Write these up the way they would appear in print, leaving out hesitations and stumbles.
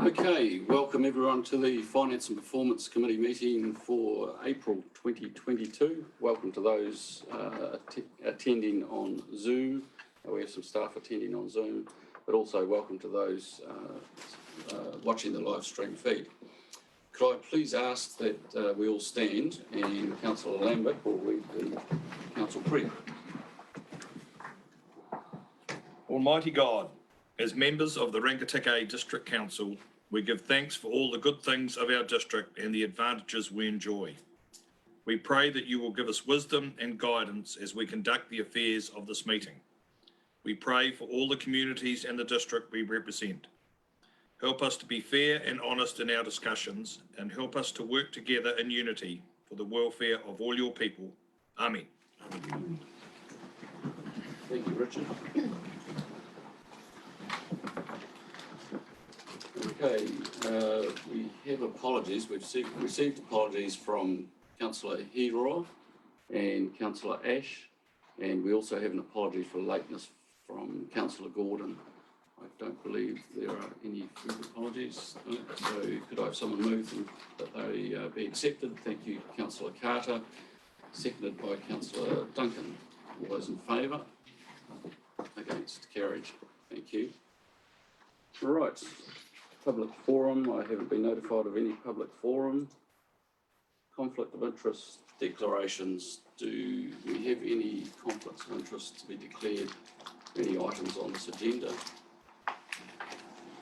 Okay, welcome everyone to the Finance and Performance Committee meeting for April 2022. Welcome to those attending on Zoom. We have some staff attending on Zoom, but also welcome to those watching the live stream feed. Could I please ask that we all stand and Councillor Lambert will read the council prayer. Almighty God, as members of the Rangitikei District Council, we give thanks for all the good things of our district and the advantages we enjoy. We pray that you will give us wisdom and guidance as we conduct the affairs of this meeting. We pray for all the communities and the district we represent. Help us to be fair and honest in our discussions and help us to work together in unity for the welfare of all your people. Amen. Thank you, Richard. Okay, we have apologies. We've received apologies from Councillor Heroy and Councillor Ash, and we also have an apology for lateness from Councillor Gordon. I don't believe there are any further apologies. So could I have someone move them that they be accepted? Thank you, Councillor Carter. Seconded by Councillor Duncan. All those in favour? Against? Carried. Thank you. All right. Public forum. I haven't been notified of any public forum. Conflict of interest declarations. Do we have any conflicts of interest to be declared? Any items on this agenda?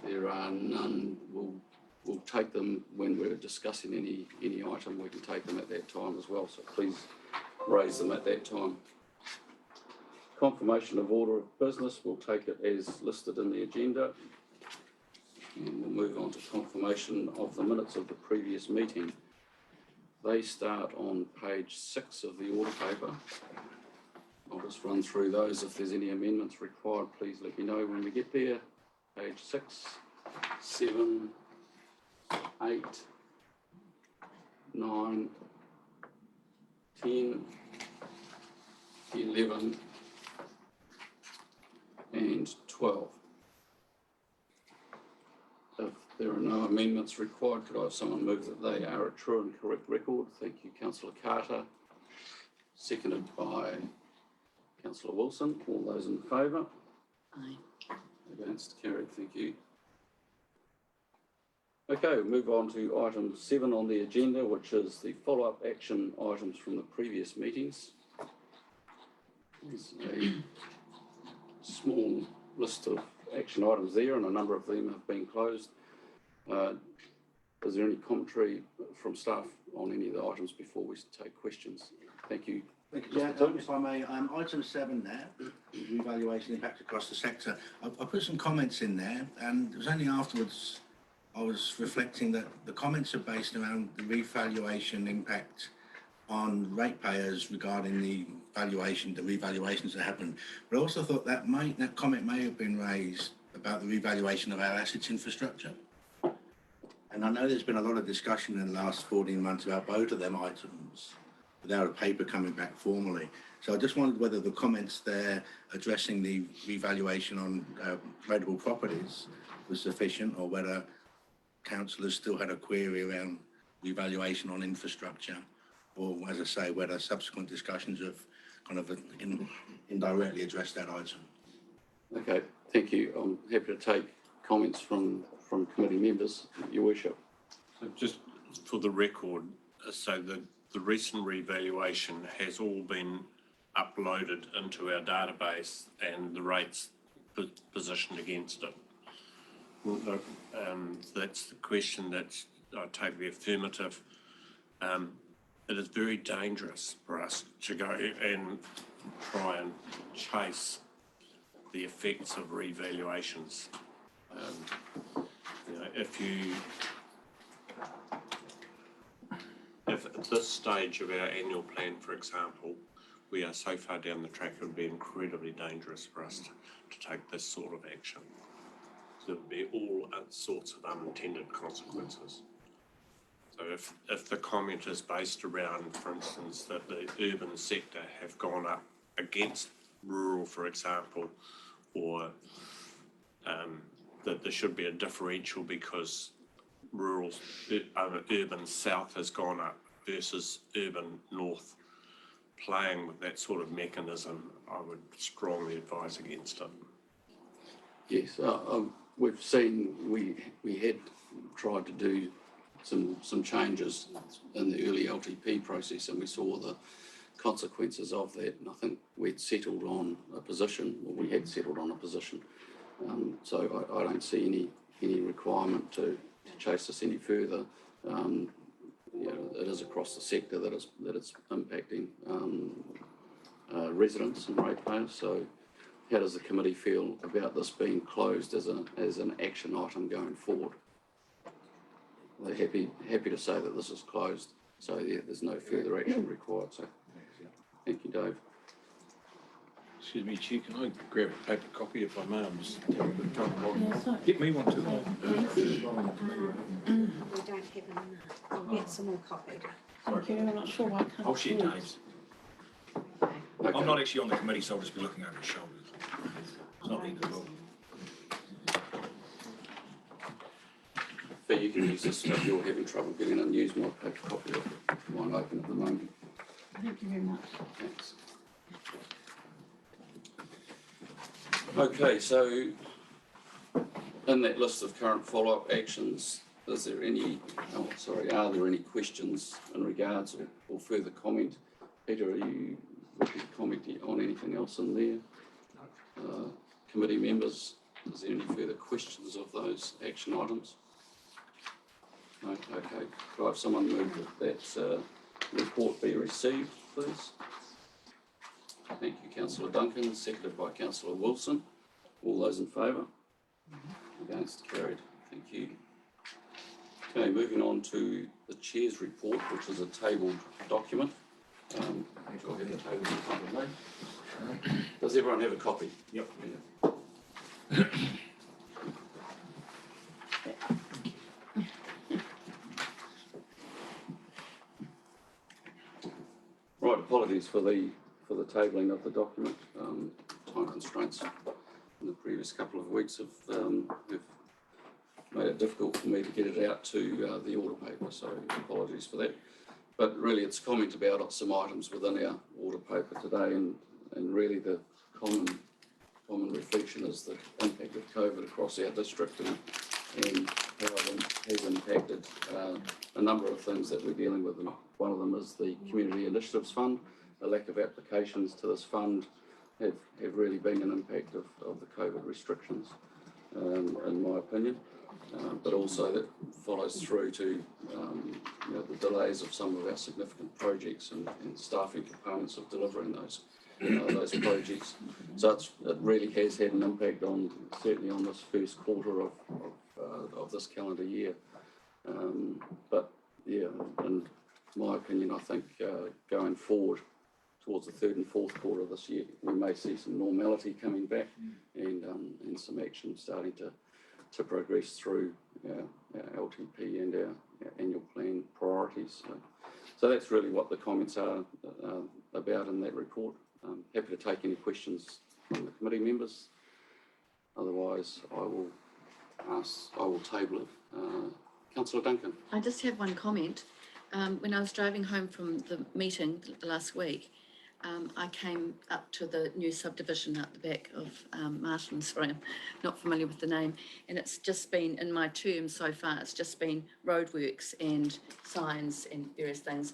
There are none. We'll take them when we're discussing any item. We can take them at that time as well. So please raise them at that time. Confirmation of order of business. We'll take it as listed in the agenda. And we'll move on to confirmation of the minutes of the previous meeting. They start on page 6 of the order paper. I'll just run through those. If there's any amendments required, please let me know when we get there. Page 6, 7, 8, 9, 10, 11, and 12. If there are no amendments required, could I have someone move that they are a true and correct record? Thank you, Councillor Carter. Seconded by Councillor Wilson. All those in favour? Aye. Against? Carried. Thank you. Okay, we'll move on to item 7 on the agenda, which is the follow-up action items from the previous meetings. There's a small list of action items there, and a number of them have been closed. Is there any commentary from staff on any of the items before we take questions? Thank you. Thank you, Chair. If I may, item 7 there, revaluation impact across the sector. I put some comments in there, and it was only afterwards I was reflecting that the comments are based around the revaluation impact on ratepayers regarding the revaluations that happened. But I also thought that comment may have been raised about the revaluation of our assets infrastructure. And I know there's been a lot of discussion in the last 14 months about both of them items without a paper coming back formally. So I just wondered whether the comments there addressing the revaluation on tradable properties was sufficient, or whether councillors still had a query around revaluation on infrastructure, or, as I say, whether subsequent discussions have kind of indirectly addressed that item. Okay, thank you. I'm happy to take comments from committee members, Your Worship. So just for the record, so the recent revaluation has all been uploaded into our database and the rates positioned against it. That's the question that I take the affirmative. It is very dangerous for us to go and try and chase the effects of revaluations. If at this stage of our annual plan, for example, we are so far down the track, it would be incredibly dangerous for us to take this sort of action. There would be all sorts of unintended consequences. So if the comment is based around, for instance, that the urban sector have gone up against rural, for example, or that there should be a differential because rural, urban south has gone up versus urban north. Playing with that sort of mechanism, I would strongly advise against it. Yes, we've seen, we had tried to do some changes in the early LTP process, and we saw the consequences of that, and I think we'd settled on a position, or we had settled on a position. So I don't see any requirement to chase this any further. You know, it is across the sector that it's impacting residents and ratepayers. So how does the committee feel about this being closed as an action item going forward? They're happy to say that this is closed, so yeah, there's no further action required. So thank you, Dave. Excuse me, Chair, can I grab a paper copy if I may? I'm just having a bit of trouble. Yeah, sorry. Get me one too. We don't have enough. I'll get some more copied. Thank you, I'm not sure why I can't. I'll share see it. Dave's. Okay. I'm not actually on the committee, so I'll just be looking over his shoulders. It's not the end of the world. But you can use this if you're having trouble getting in. Use my paper copy of the one open at the moment. Thank you very much. Thanks. Okay, so in that list of current follow-up actions, are there any questions in regards or further comment? Peter, are you looking to comment on anything else in there? Committee members, is there any further questions of those action items? No, okay. Could I have someone move that report be received, please? Thank you, Councillor Duncan, seconded by Councillor Wilson. All those in favour? Against, carried. Thank you. Okay, moving on to the Chair's report, which is a tabled document. Do I have the table in front of me? Does everyone have a copy? Yep. Yeah. Right, apologies for the tabling of the document. Time constraints in the previous couple of weeks have made it difficult for me to get it out to the order paper, so apologies for that. But really it's comment about some items within our order paper today, and really the common reflection is the impact of COVID across our district and how it has impacted a number of things that we're dealing with. And one of them is the Community Initiatives Fund. The lack of applications to this fund have really been an impact of the COVID restrictions, in my opinion. But also that follows through to the delays of some of our significant projects and staffing components of delivering those projects. So it really has had an impact certainly on this first quarter of this calendar year. But yeah, in my opinion, I think going forward towards the third and fourth quarter of this year, we may see some normality coming back and some action starting to progress through our LTP and our annual plan priorities. So that's really what the comments are about in that report. Happy to take any questions from the committee members. Otherwise, I will table it. Councillor Duncan. I just have one comment. When I was driving home from the meeting last week, I came up to the new subdivision out the back of Martin. Sorry, I'm not familiar with the name. And it's just been, in my term so far, it's just been roadworks and signs and various things.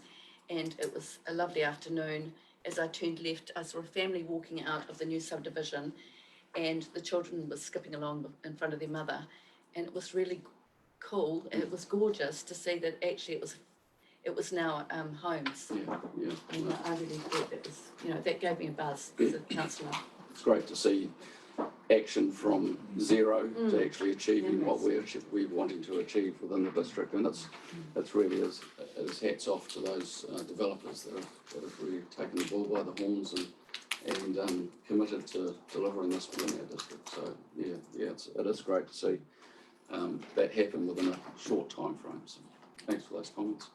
And it was a lovely afternoon. As I turned left, I saw a family walking out of the new subdivision, and the children were skipping along in front of their mother. And it was really cool, and it was gorgeous to see that actually it was now homes. Yeah. And I really thought that was, that gave me a buzz as a councillor. It's great to see action from zero to actually achieving what we're wanting to achieve within the district, and it's really is hats off to those developers that have really taken the bull by the horns and committed to delivering this within our district. So it is great to see that happen within a short time frame. So thanks for those comments.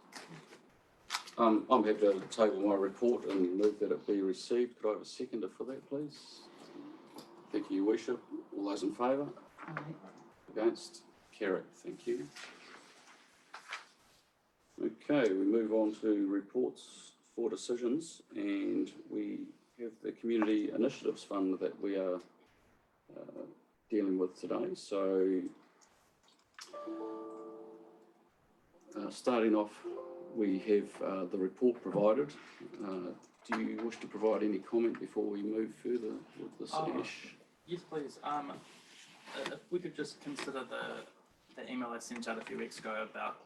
I'm happy to table my report and move that it be received. Could I have a seconder for that, please? Thank you, Your Worship. All those in favour? Against? Carried, thank you. Okay, we move on to reports for decisions, and we have the Community Initiatives Fund that we are dealing with today. So, starting off, we have the report provided. Do you wish to provide any comment before we move further with this, Ash? Yes, please. If we could just consider the email I sent out a few weeks ago about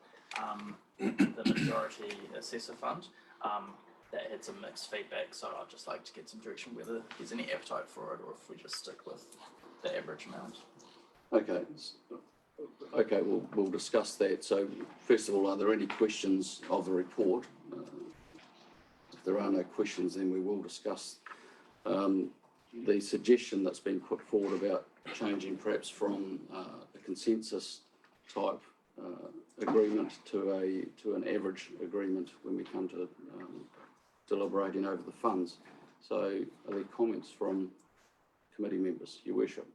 the majority assessor fund, that had some mixed feedback. So I'd just like to get some direction whether there's any appetite for it or if we just stick with the average amount. Okay. Okay, we'll discuss that. So first of all, are there any questions of the report? If there are no questions, then we will discuss the suggestion that's been put forward about changing perhaps from a consensus type agreement to an average agreement when we come to deliberating over the funds. So are there comments from committee members, Your Worship?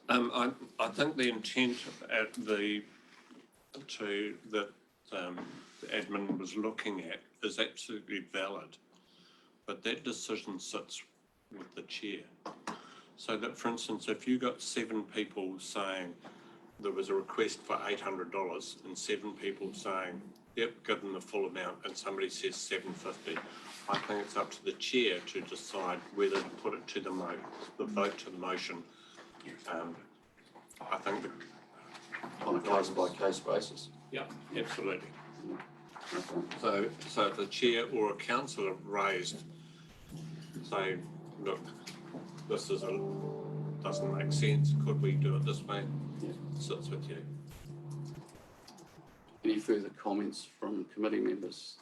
I think the intent at the admin was looking at is absolutely valid, but that decision sits with the chair. So that, for instance, if you got 7 people saying there was a request for $800 and 7 people saying, yep, give them the full amount, and somebody says $750, I think it's up to the chair to decide whether to put it to the vote to the motion. I think On a case-by-case basis? yeah, absolutely. Okay. So if the chair or a councillor raised, say, look, this doesn't make sense, could we do it this way? Yeah. Sits with you. Any further comments from committee members?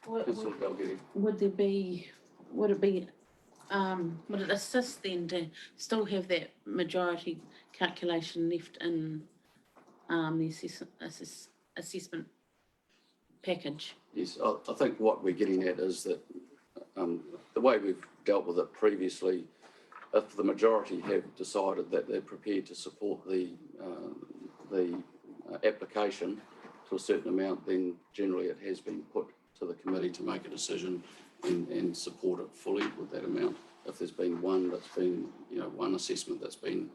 Councillor Dalgety. Would it be, would it assist then to still have that majority calculation left in the assessment package? Yes, I think what we're getting at is that the way we've dealt with it previously, if the majority have decided that they're prepared to support the application to a certain amount, then generally it has been put to the committee to make a decision and support it fully with that amount. If there's been one that's been, one assessment that's been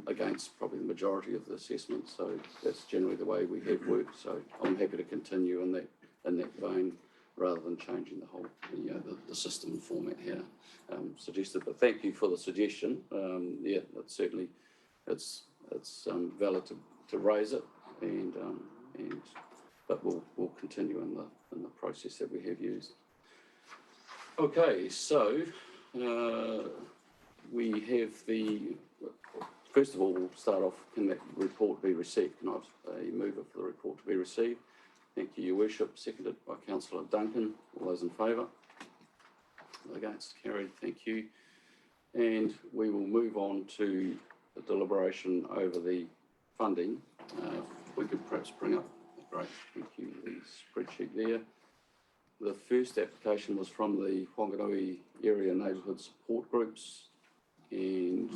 against probably the majority of the assessments, so that's generally the way we have worked. So I'm happy to continue in that vein rather than changing the whole the system and format here suggested. But thank you for the suggestion. Yeah, it's certainly it's valid to raise it, but we'll continue in the process that we have used. Okay, so we have first of all, we'll start off, can that report be received? Can I have a mover for the report to be received? Thank you, Your Worship. Seconded by Councillor Duncan. All those in favour? Against? Carried. Thank you. And we will move on to the deliberation over the funding. If we could perhaps bring up, great, thank you, the spreadsheet there. The first application was from the Whanganui Area Neighbourhood Support Groups, and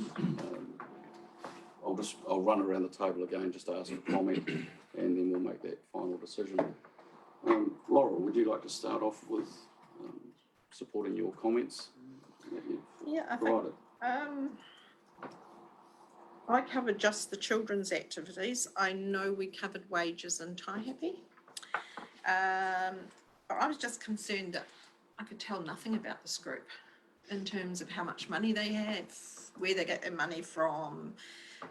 I'll run around the table again just to ask for comment, and then we'll make that final decision. Laurel, would you like to start off with supporting your comments that you've Yeah, provided? I covered just the children's activities. I know we covered wages in Taihape. But I was just concerned that I could tell nothing about this group in terms of how much money they have, where they get their money from,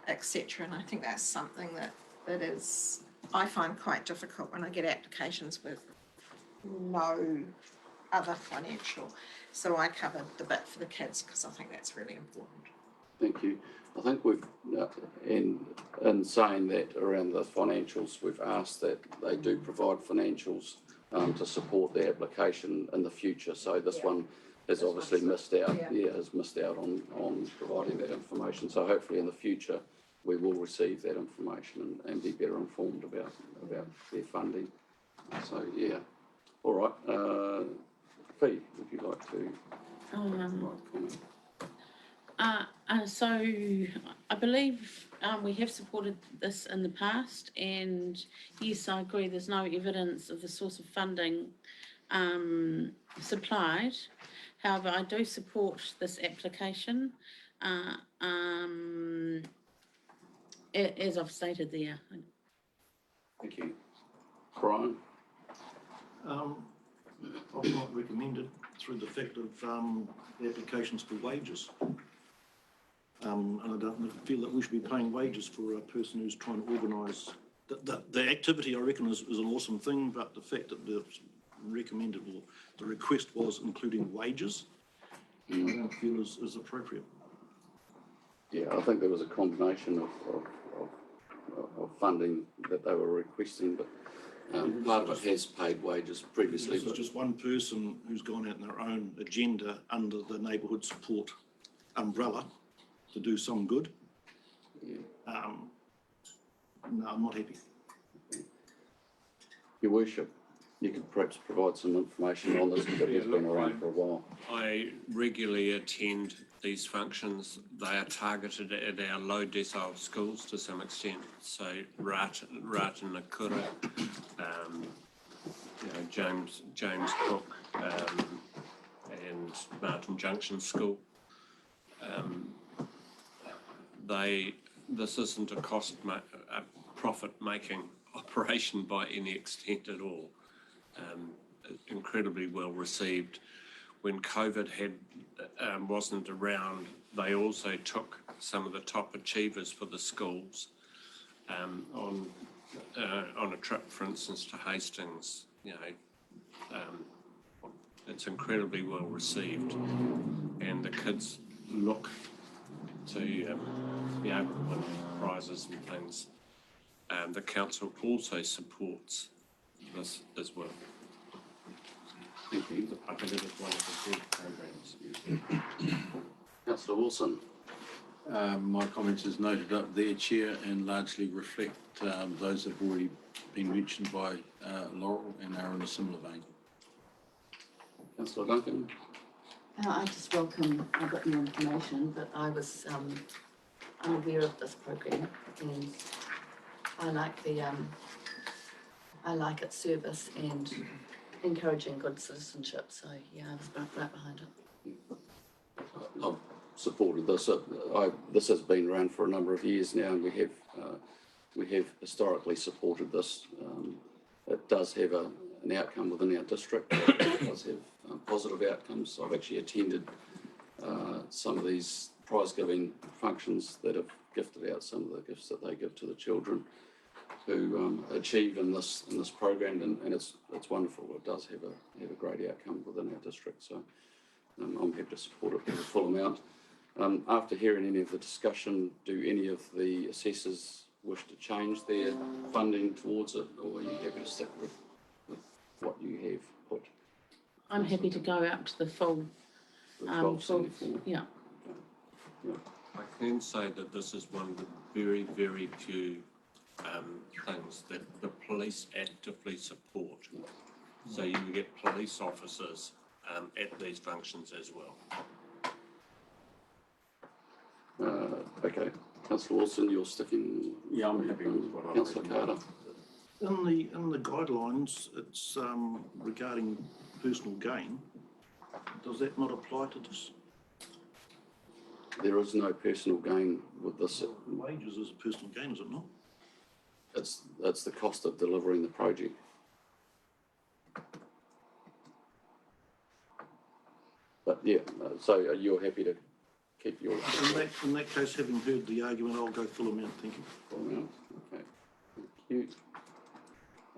etc. And I think that's something that is, I find quite difficult when I get applications with no other financial. So I covered the bit for the kids because I think that's really important. Thank you. I think we've, in saying that around the financials, we've asked that they do provide financials to support the application in the future. So this one has obviously missed out. Yeah, has missed out on providing that information. So hopefully in the future we will receive that information and be better informed about their funding. So yeah, all right. Fee, would you like to provide comment? So I believe we have supported this in the past, and yes, I agree. There's no evidence of the source of funding supplied. However, I do support this application, as I've stated there. Thank you. Brian? I've not recommended through the fact of the applications for wages. And I don't feel that we should be paying wages for a person who's trying to organise. The activity, I reckon, is an awesome thing, but the fact that the recommended or the request was including wages, I don't feel is appropriate. Yeah, I think there was a combination of funding that they were requesting, but part of it has paid wages previously. This is just one person who's gone out on their own agenda under the neighbourhood support umbrella to do some good. Yeah. No, I'm not happy. Your Worship, you could perhaps provide some information on this because it has been around for a while. I regularly attend these functions. They are targeted at our low decile schools to some extent. So Rata Nakura, James Cook, and Martin Junction School. This isn't a profit-making operation by any extent at all. Incredibly well received. When COVID wasn't around, they also took some of the top achievers for the schools on a trip, for instance, to Hastings. It's incredibly well received, and the kids look to be able to win prizes and things. The council also supports this as well. Thank you. I think it is one of the good programs. Councillor Wilson? My comments is noted up there, Chair, and largely reflect those that have already been mentioned by Laurel and are in a similar vein. Councillor Duncan? I just welcome a bit more information, but I was unaware of this program, and I like its service and encouraging good citizenship. So yeah, I was right behind it. I've supported this. This has been around for a number of years now, and we have historically supported this. It does have an outcome within our district. It does have positive outcomes. I've actually attended some of these prize giving functions that have gifted out some of the gifts that they give to the children who achieve in this program, and it's wonderful. It does have a great outcome within our district, so I'm happy to support it for the full amount. After hearing any of the discussion, do any of the assessors wish to change their funding towards it, or are you happy to stick with what you have put? I'm happy to go up to the full. The 1274? Yeah. Yeah. I can say that this is one of the very, very few things that the police actively support. So you get police officers at these functions as well. Okay. Councillor Wilson, you're sticking. Yeah, I'm happy with what I've Councillor written. Carter. In the guidelines, it's regarding personal gain. Does that not apply to this? There is no personal gain with this. Wages is personal gain, is it not? It's the cost of delivering the project. But yeah, so you're happy to keep your In that case, having heard the argument, I'll go full amount, thank you. full amount. Okay. Thank you.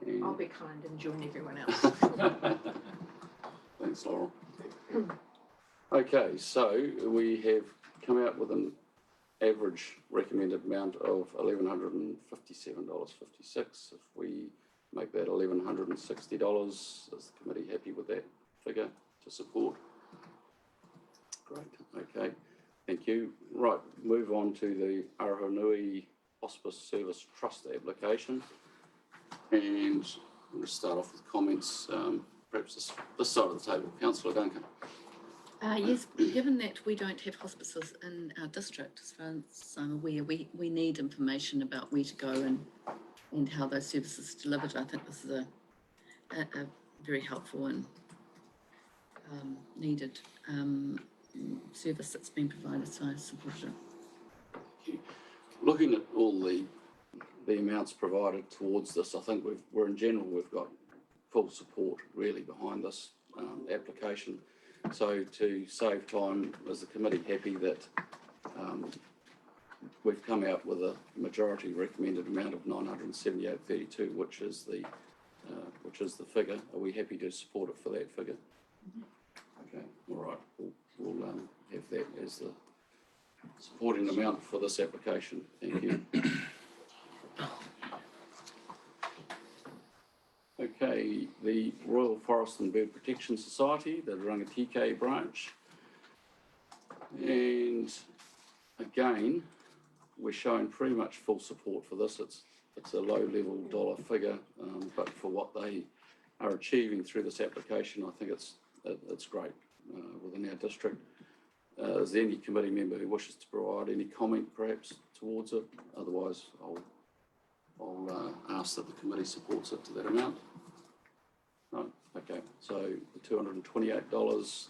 And I'll be kind and join everyone else. thanks, Laurel. Okay, so we have come out with an average recommended amount of $1,157.56. If we make that $1,160, is the committee happy with that figure to support? Great, okay, thank you. Right, move on to the Arahanui Hospice Service Trust application. And we'll start off with comments, perhaps this side of the table. Councillor Duncan. Yes, given that we don't have hospices in our district, as far as I'm aware, we need information about where to go and how those services are delivered. I think this is a very helpful and needed service that's been provided, so I support it. Looking at all the amounts provided towards this, I think we've got full support really behind this application. So to save time, is the committee happy that we've come out with a majority recommended amount of $978.32, which is the figure? Are we happy to support it for that figure? Okay, all right. We'll have that as the supporting amount for this application. Thank you. Okay, the Royal Forest and Bird Protection Society, the Rangatike branch. And again, we're showing pretty much full support for this. It's a low level dollar figure, but for what they are achieving through this application, I think it's great within our district. Is there any committee member who wishes to provide any comment perhaps towards it? Otherwise, I'll ask that the committee supports it to that amount. No? Okay, so the $228,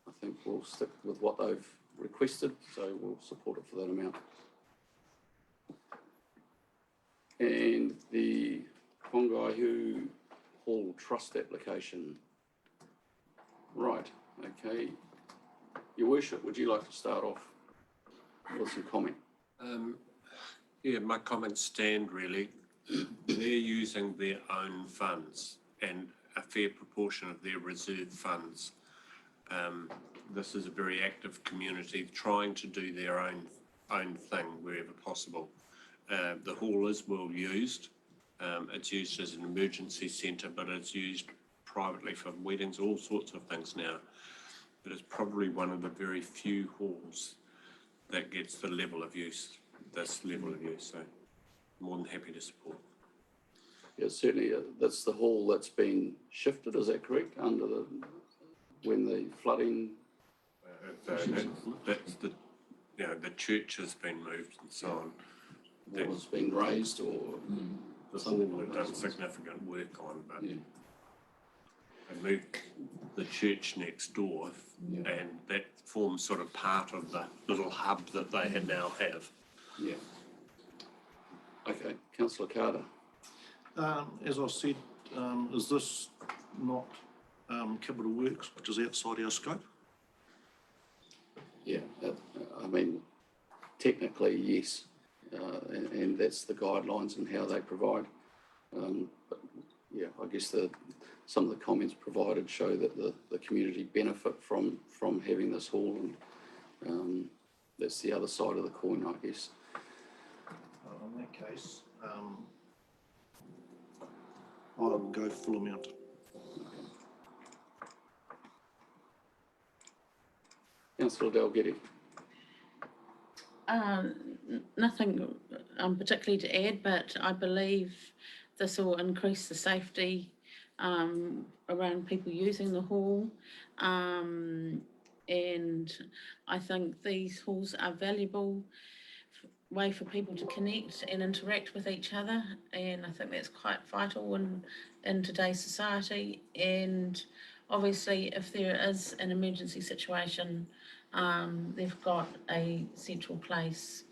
I think we'll stick with what they've requested, so we'll support it for that amount. And the Whangaihu Hall Trust application. Right, okay. Your Worship, would you like to start off with some comment? Yeah, my comments stand really. They're using their own funds and a fair proportion of their reserve funds. This is a very active community trying to do their own thing wherever possible. The hall is well used. It's used as an emergency centre, but it's used privately for weddings, all sorts of things now. But it's probably one of the very few halls that gets the level of use, this level of use. So more than happy to support. Yeah, certainly. That's the hall that's been shifted. Is that correct? When the flooding. That's the church has been moved and so on. That was being raised or The something hall like have that. done significant work on, but Yeah. they moved the church next door, and that forms sort of part of the little hub that they now have. Yeah. Okay, Councillor Carter. As I said, is this not capital works, which is outside our scope? Yeah, I mean, technically, yes. And that's the guidelines and how they provide. But yeah, I guess some of the comments provided show that the community benefit from having this hall, and that's the other side of the coin, I guess. In that case, I will go full amount. Councillor Dalgety. Nothing particularly to add, but I believe this will increase the safety around people using the hall. And I think these halls are valuable way for people to connect and interact with each other, and I think that's quite vital in today's society. And obviously, if there is an emergency situation, they've got a central place,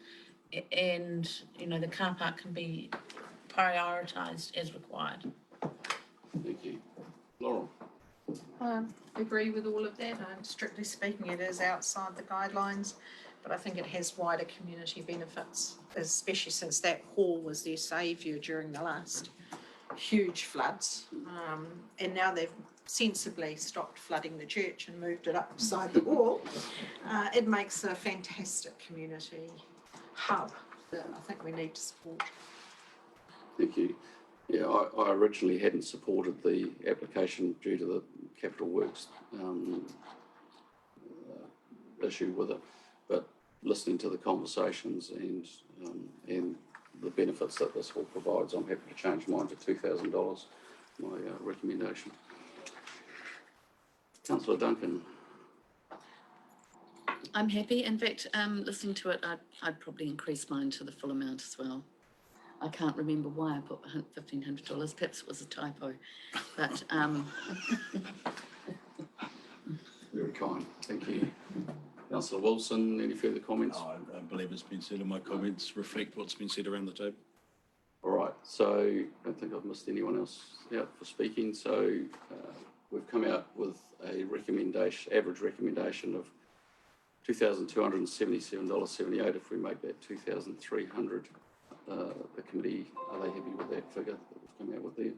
and the car park can be prioritised as required. Thank you. Laurel. Agree with all of that. Strictly speaking, it is outside the guidelines, but I think it has wider community benefits, especially since that hall was their saviour during the last huge floods. And now they've sensibly stopped flooding the church and moved it up beside the wall. It makes a fantastic community hub that I think we need to support. Thank you. Yeah, I originally hadn't supported the application due to the capital works issue with it, but listening to the conversations and the benefits that this hall provides, I'm happy to change mine to $2,000, my recommendation. Councillor Duncan. I'm happy. In fact, listening to it, I'd probably increase mine to the full amount as well. I can't remember why I put $1,500. Perhaps it was a typo, but Very kind, thank you. Councillor Wilson, any further comments? I believe it's been said, and my comments reflect what's been said around the table. All right, so I don't think I've missed anyone else out for speaking. So we've come out with a recommendation, average recommendation of $2,277.78. If we make that 2,300, the committee, are they happy with that figure that we've come out with there?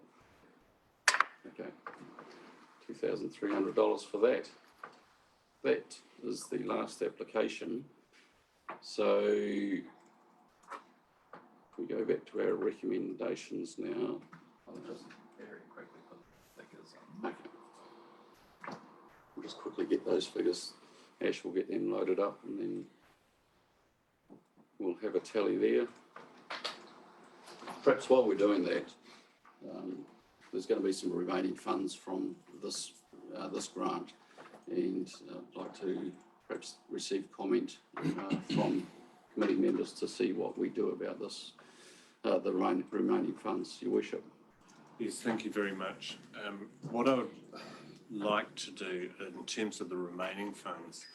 Okay, $2,300 for that. That is the last application. So if we go back to our recommendations now, I'll just very quickly put the figures on. Okay. We'll just quickly get those figures. Ash will get them loaded up and then we'll have a tally there. Perhaps while we're doing that, there's going to be some remaining funds from this grant, and I'd like to perhaps receive comment from committee members to see what we do about this, the remaining funds, Your Worship. Yes, thank you very much. What I would like to do in terms of the remaining funds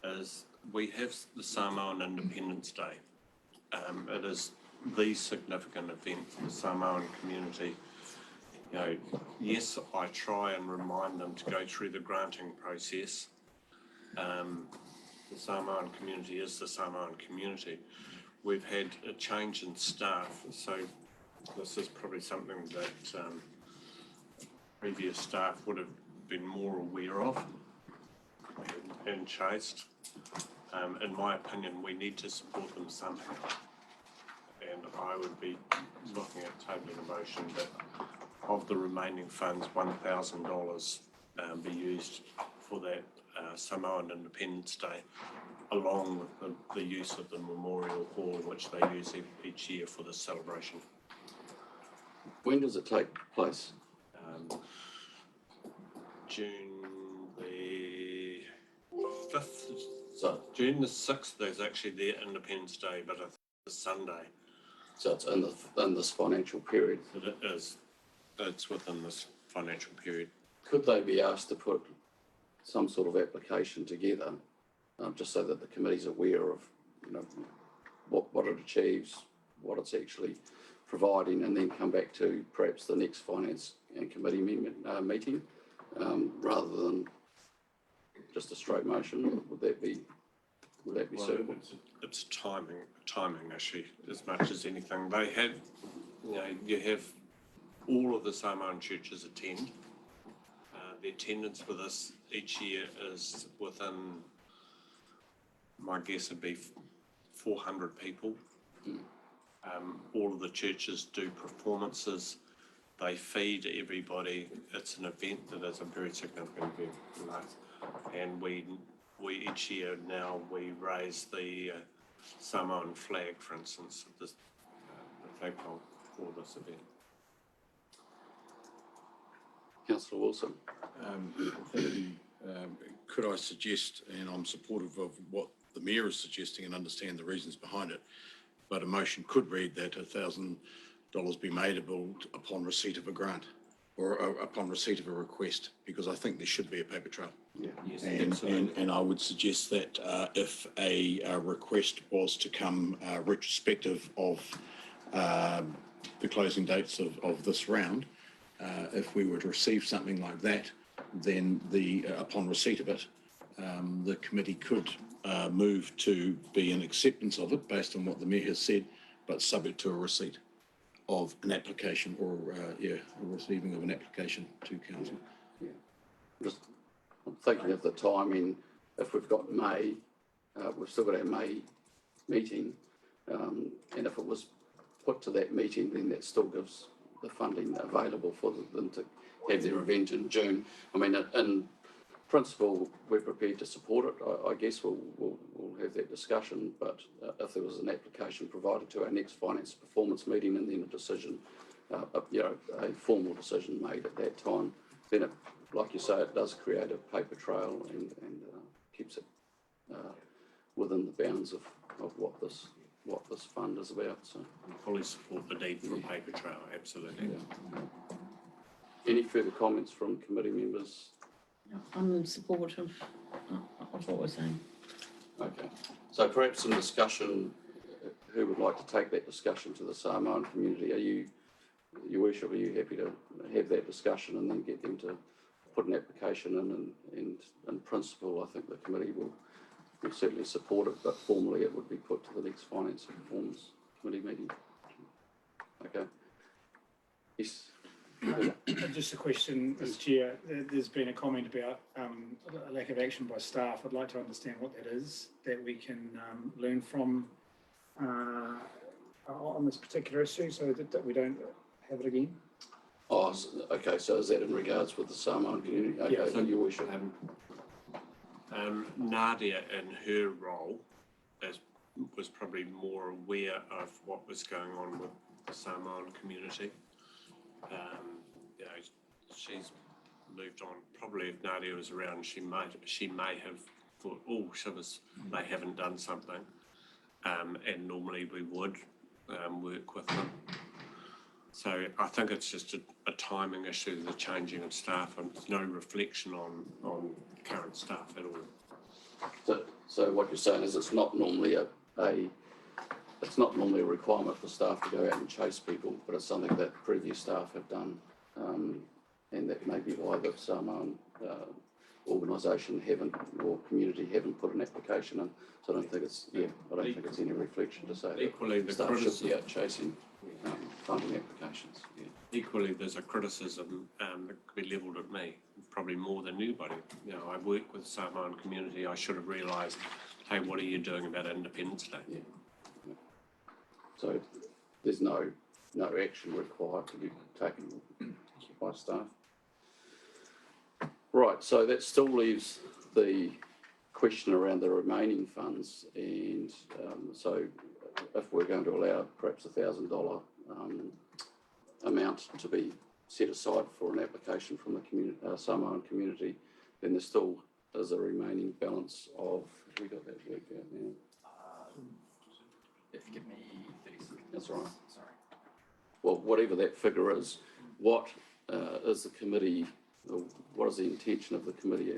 is we have the Samoan Independence Day. It is the significant event for the Samoan community. You know, yes, I try and remind them to go through the granting process. The Samoan community is the Samoan community. We've had a change in staff, so this is probably something that previous staff would have been more aware of and chased. In my opinion, we need to support them somehow. And I would be looking at tabling a motion that of the remaining funds, $1,000 be used for that Samoan Independence Day, along with the use of the Memorial Hall, which they use each year for the celebration. When does it take place? June the 5th. So, June the 6th is actually their Independence Day, but I think it's Sunday. so it's in this financial period. It is. It's within this financial period. Could they be asked to put some sort of application together, just so that the committee's aware of, you know, what it achieves, what it's actually providing, and then come back to perhaps the next finance and committee meeting, rather than just a straight motion? Would that be suitable? It's a timing issue as much as anything. They have, you know, you have all of the Samoan churches attend. The attendance for this each year is within, my guess would be 400 people. All of the churches do performances. They feed everybody. It's an event that is a very significant event. And we each year now we raise the Samoan flag, for instance, the flagpole for this event. Councillor Wilson. Thank you. Could I suggest, and I'm supportive of what the Mayor is suggesting and understand the reasons behind it, but a motion could read that $1,000 be madeable upon receipt of a grant or upon receipt of a request, because I think there should be a paper trail. Yeah. Yes, And I would suggest that if a request was to come retrospective of the closing dates of this round, if we were to receive something like that, then upon receipt of it, the committee could move to be an acceptance of it based on what the Mayor has said, but subject to a receipt of an application or a receiving of an application to council. Yeah. Just I'm thinking of the timing. If we've got May, we've still got our May meeting, and if it was put to that meeting, then that still gives the funding available for them to have their event in June. I mean, in principle, we're prepared to support it. I guess we'll have that discussion, but if there was an application provided to our next finance performance meeting and then a decision, a formal decision made at that time, then it, like you say, it does create a paper trail and keeps it within the bounds of what this fund is about, so. Fully support the need for a paper trail, absolutely. Yeah. Any further comments from committee members? I'm in support of what we're saying. Okay, so perhaps some discussion, who would like to take that discussion to the Samoan community? Are you, Your Worship, are you happy to have that discussion and then get them to put an application in, and in principle, I think the committee will certainly support it, but formally it would be put to the next Finance and Performance Committee meeting. Okay. Yes. Just a question, Mr. Chair. There's been a comment about a lack of action by staff. I'd like to understand what that is, that we can learn from on this particular issue, so that we don't have it again. Oh, okay, so is that in regards with the Samoan community? Okay, Yeah. so Your Worship. Nadia, in her role, was probably more aware of what was going on with the Samoan community. You know, she's moved on. Probably if Nadia was around, she may have thought, oh, they haven't done something. And normally we would work with them. So I think it's just a timing issue, the changing of staff, and no reflection on current staff at all. So what you're saying is it's not normally a requirement for staff to go out and chase people, but it's something that previous staff have done, and that may be why the Samoan organisation or community haven't put an application in. So I don't think it's any reflection to say Equally, that staff should be out chasing funding applications. Yeah. Equally, there's a criticism that could be levelled at me, probably more than anybody. You know, I work with the Samoan community. I should have realised, hey, what are you doing about Independence Day? Yeah. Yeah. So there's no action required to be taken by staff. Right, so that still leaves the question around the remaining funds, and so if we're going to allow perhaps $1,000 amount to be set aside for an application from the Samoan community, then there still is a remaining balance of, have we got that worked out now? If you give me 30 seconds. That's all right. Sorry. Well, whatever that figure is, what is the committee, or what is the intention of the committee?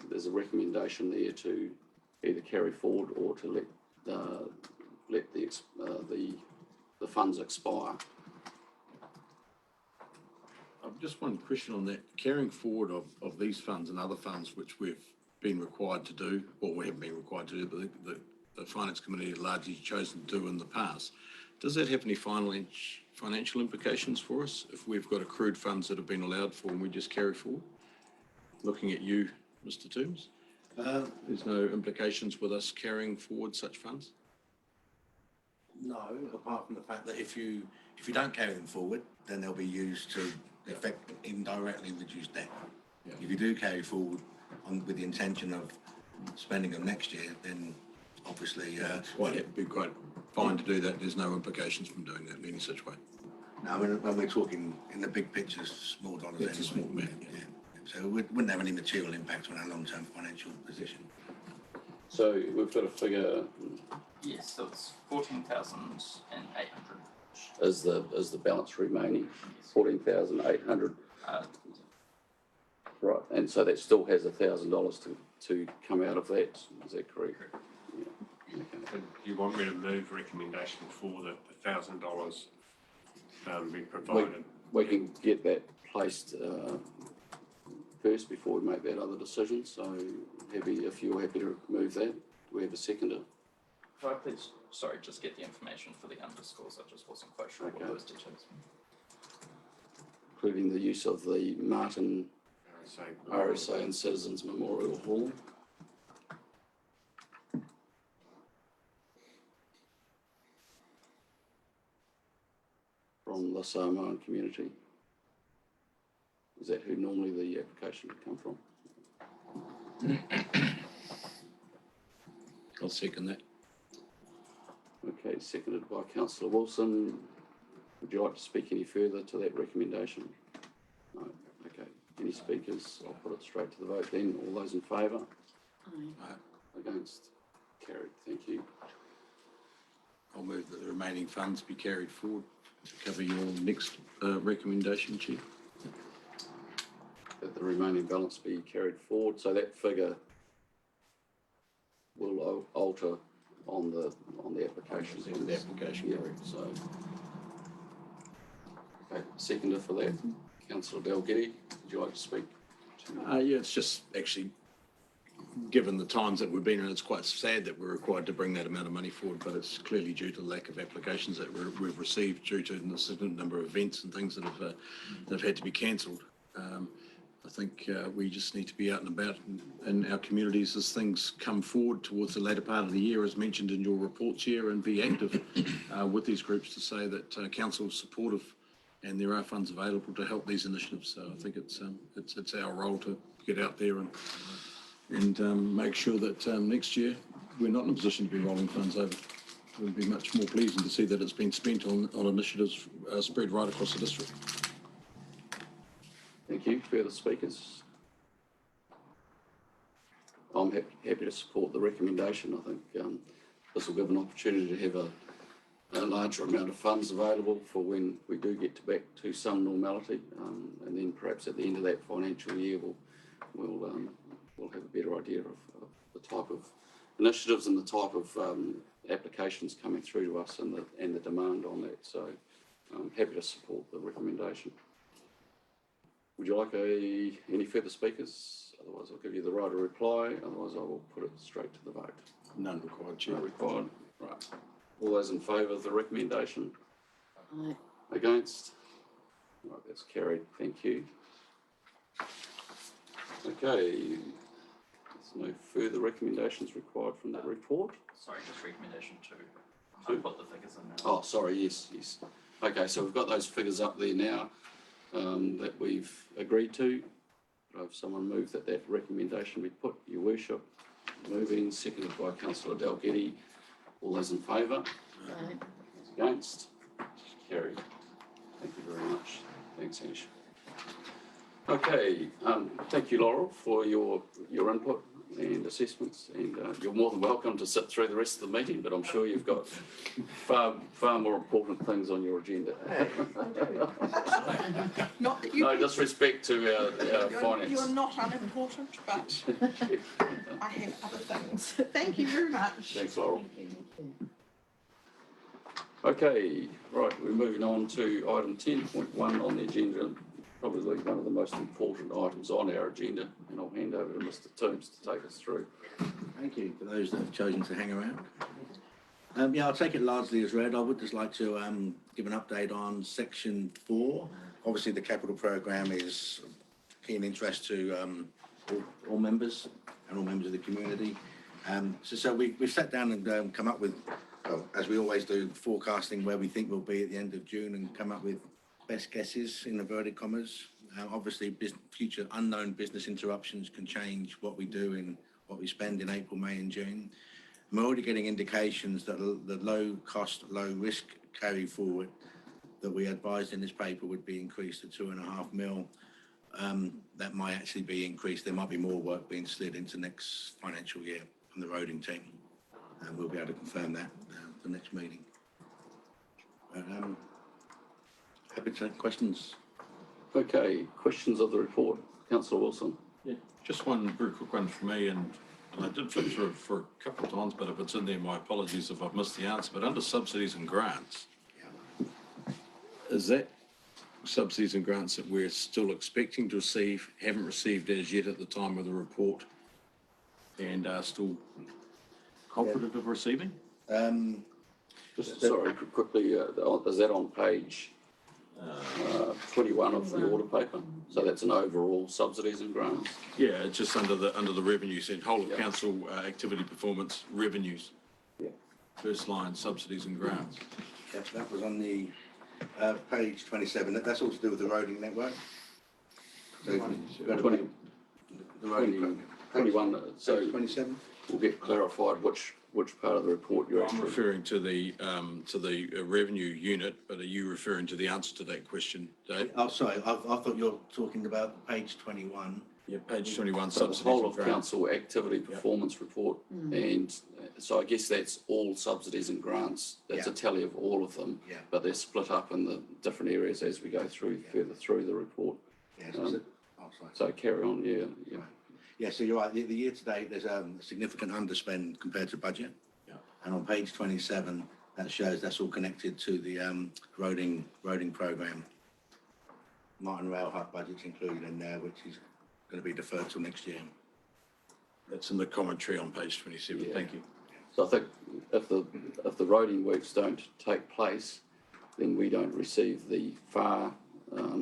There's a recommendation there to either carry forward or to let the funds expire. I've just one question on that. Carrying forward of these funds and other funds which we've been required to do, or we haven't been required to do, but the Finance Committee has largely chosen to do in the past, does that have any financial implications for us if we've got accrued funds that have been allowed for and we just carry forward? Looking at you, Mr. Toombs, there's no implications with us carrying forward such funds? No, apart from the fact that if you don't carry them forward, then they'll be used to indirectly reduce debt. Yeah. If you do carry forward with the intention of spending them next year, then obviously, Well, it'd be quite fine to do that. There's no implications from doing that in any such way. now when we're talking in the big picture, small dollars. It's a small amount, yeah. So it wouldn't have any material impact on our long-term financial position. So we've got a figure, Yes, so it's 14,800. is the balance remaining, 14,800. Right, and so that still has $1,000 to come out of that, is that correct? Yeah. Okay. And you want me to move recommendation for the $1,000 be provided? We can get that placed first before we make that other decision, so if you're happy to move that, do we have a seconder? Could I please, sorry, just get the information for the underscores? I just wasn't quite sure Okay. what those details were. Including the use of the Martin RSA. RSA and Citizens Memorial Hall. From the Samoan community. Is that who normally the application would come from? I'll second that. Okay, seconded by Councillor Wilson. Would you like to speak any further to that recommendation? No. Okay. Any speakers? I'll put it straight to the vote then. All those in favour? Aye. Against? carried. Thank you. I'll move that the remaining funds be carried forward to cover your next recommendation, Chair. That the remaining balance be carried forward, so that figure will alter on the application. On the application, Yeah, correct. so. Okay, seconder for that, councillor Dalgety, would you like to speak? Yeah, it's just actually, given the times that we've been in, it's quite sad that we're required to bring that amount of money forward, but it's clearly due to the lack of applications that we've received due to the significant number of events and things that have had to be cancelled. I think we just need to be out and about in our communities as things come forward towards the latter part of the year, as mentioned in your report, Chair, and be active with these groups to say that council is supportive and there are funds available to help these initiatives. So I think it's our role to get out there and make sure that next year we're not in a position to be rolling funds over. It would be much more pleasing to see that it's been spent on initiatives spread right across the district. Thank you. Further speakers? I'm happy to support the recommendation. I think this will give an opportunity to have a larger amount of funds available for when we do get back to some normality, and then perhaps at the end of that financial year we'll have a better idea of the type of initiatives and the type of applications coming through to us and the demand on that. So I'm happy to support the recommendation. Would you like any further speakers? Otherwise I'll give you the right to reply. Otherwise I will put it straight to the vote. None required, Chair. No required. Right. All those in favour of the recommendation? Aye. Against? Right, that's carried. Thank you. Okay. There's no further recommendations required from that report. Sorry, just recommendation 2. Two. I'll put the figures in now. Oh, sorry, yes. Okay, so we've got those figures up there now that we've agreed to. Could I have someone move that recommendation be put? Your Worship. Moving, seconded by councillor Dalgety. All those in favour? Aye. Against? Carried. Thank you very much. Thanks, Ash. Okay, thank you, Laurel, for your input and assessments, and you're more than welcome to sit through the rest of the meeting, but I'm sure you've got far more important things on your agenda. Not that you. No disrespect to our You're finance. not unimportant, but I have other things. Thank you very much. Thanks, Laurel. Okay, right, we're moving on to item 10.1 on the agenda, probably one of the most important items on our agenda, and I'll hand over to Mr. Toombs to take us through. Thank you for those that have chosen to hang around. Yeah, I'll take it largely as read. I would just like to give an update on section 4. Obviously, the capital programme is of keen interest to all members and all members of the community. So we've sat down and come up with, as we always do, forecasting where we think we'll be at the end of June and come up with best guesses in inverted commas. Obviously, future unknown business interruptions can change what we do and what we spend in April, May and June. And we're already getting indications that the low cost, low risk carry forward that we advised in this paper would be increased to 2.5 mil. That might actually be increased. There might be more work being slid into next financial year from the roading team. And we'll be able to confirm that at the next meeting. Happy to take questions. Okay, questions of the report. Councillor Wilson. Just one very quick one for me, and I did flip through it for a couple of times, but if it's in there, my apologies if I've missed the answer. But under subsidies and grants, is that subsidies and grants that we're still expecting to receive, haven't received as yet at the time of the report, and are still confident of receiving? Just sorry, quickly, is that on page 21 of the order paper? So that's an overall subsidies and grants? Yeah, it's just under the revenue, said whole of council activity performance revenues. Yeah. First line, subsidies and grants. Yes, that was on the page 27. That's all to do with the roading network. So, 20, the roading program. 21, so 27. we'll get clarified which which part of the report you're I'm actually? referring to the revenue unit, but are you referring to the answer to that question, Dave? Oh, sorry, I thought you're talking about page 21. Yeah, page 21, So the subsidies whole and of grants. council activity performance report, and so I guess that's all subsidies and grants. That's a Yeah. tally of all of them, Yeah. but they're split up in the different areas as we go through further through the report. Yes, Um, oh, sorry. So carry on, yeah. Yeah, so you're right, the year to date, there's a significant underspend compared to budget. Yeah. And on page 27, that shows that's all connected to the roading programme. Martin Rail Hub budget's included in there, which is going to be deferred till next year. That's in the commentary on page 27. Yeah. Thank you. So I think if the roading works don't take place, then we don't receive the FAR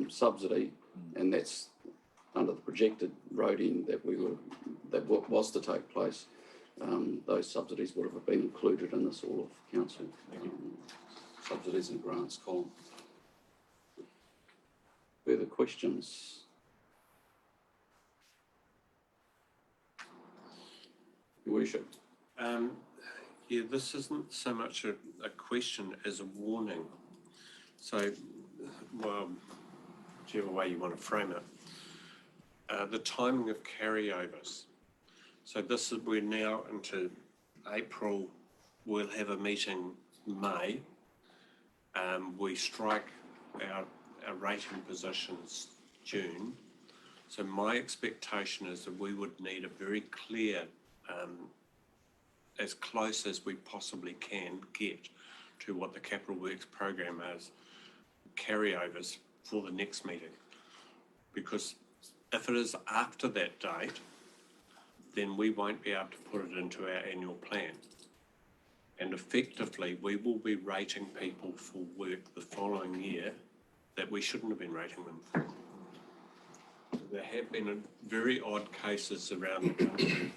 subsidy, and that's under the projected roading that was to take place. Those subsidies would have been included in this all of council subsidies and grants column. Further questions? Your worship. Yeah, this isn't so much a question as a warning. So, well, whichever way you want to frame it. The timing of carryovers. So we're now into April, we'll have a meeting May. We strike our rating positions June. So my expectation is that we would need a very clear, as close as we possibly can get to what the Capital Works program is, carryovers for the next meeting. Because if it is after that date, then we won't be able to put it into our annual plan. And effectively, we will be rating people for work the following year that we shouldn't have been rating them for. There have been very odd cases around the country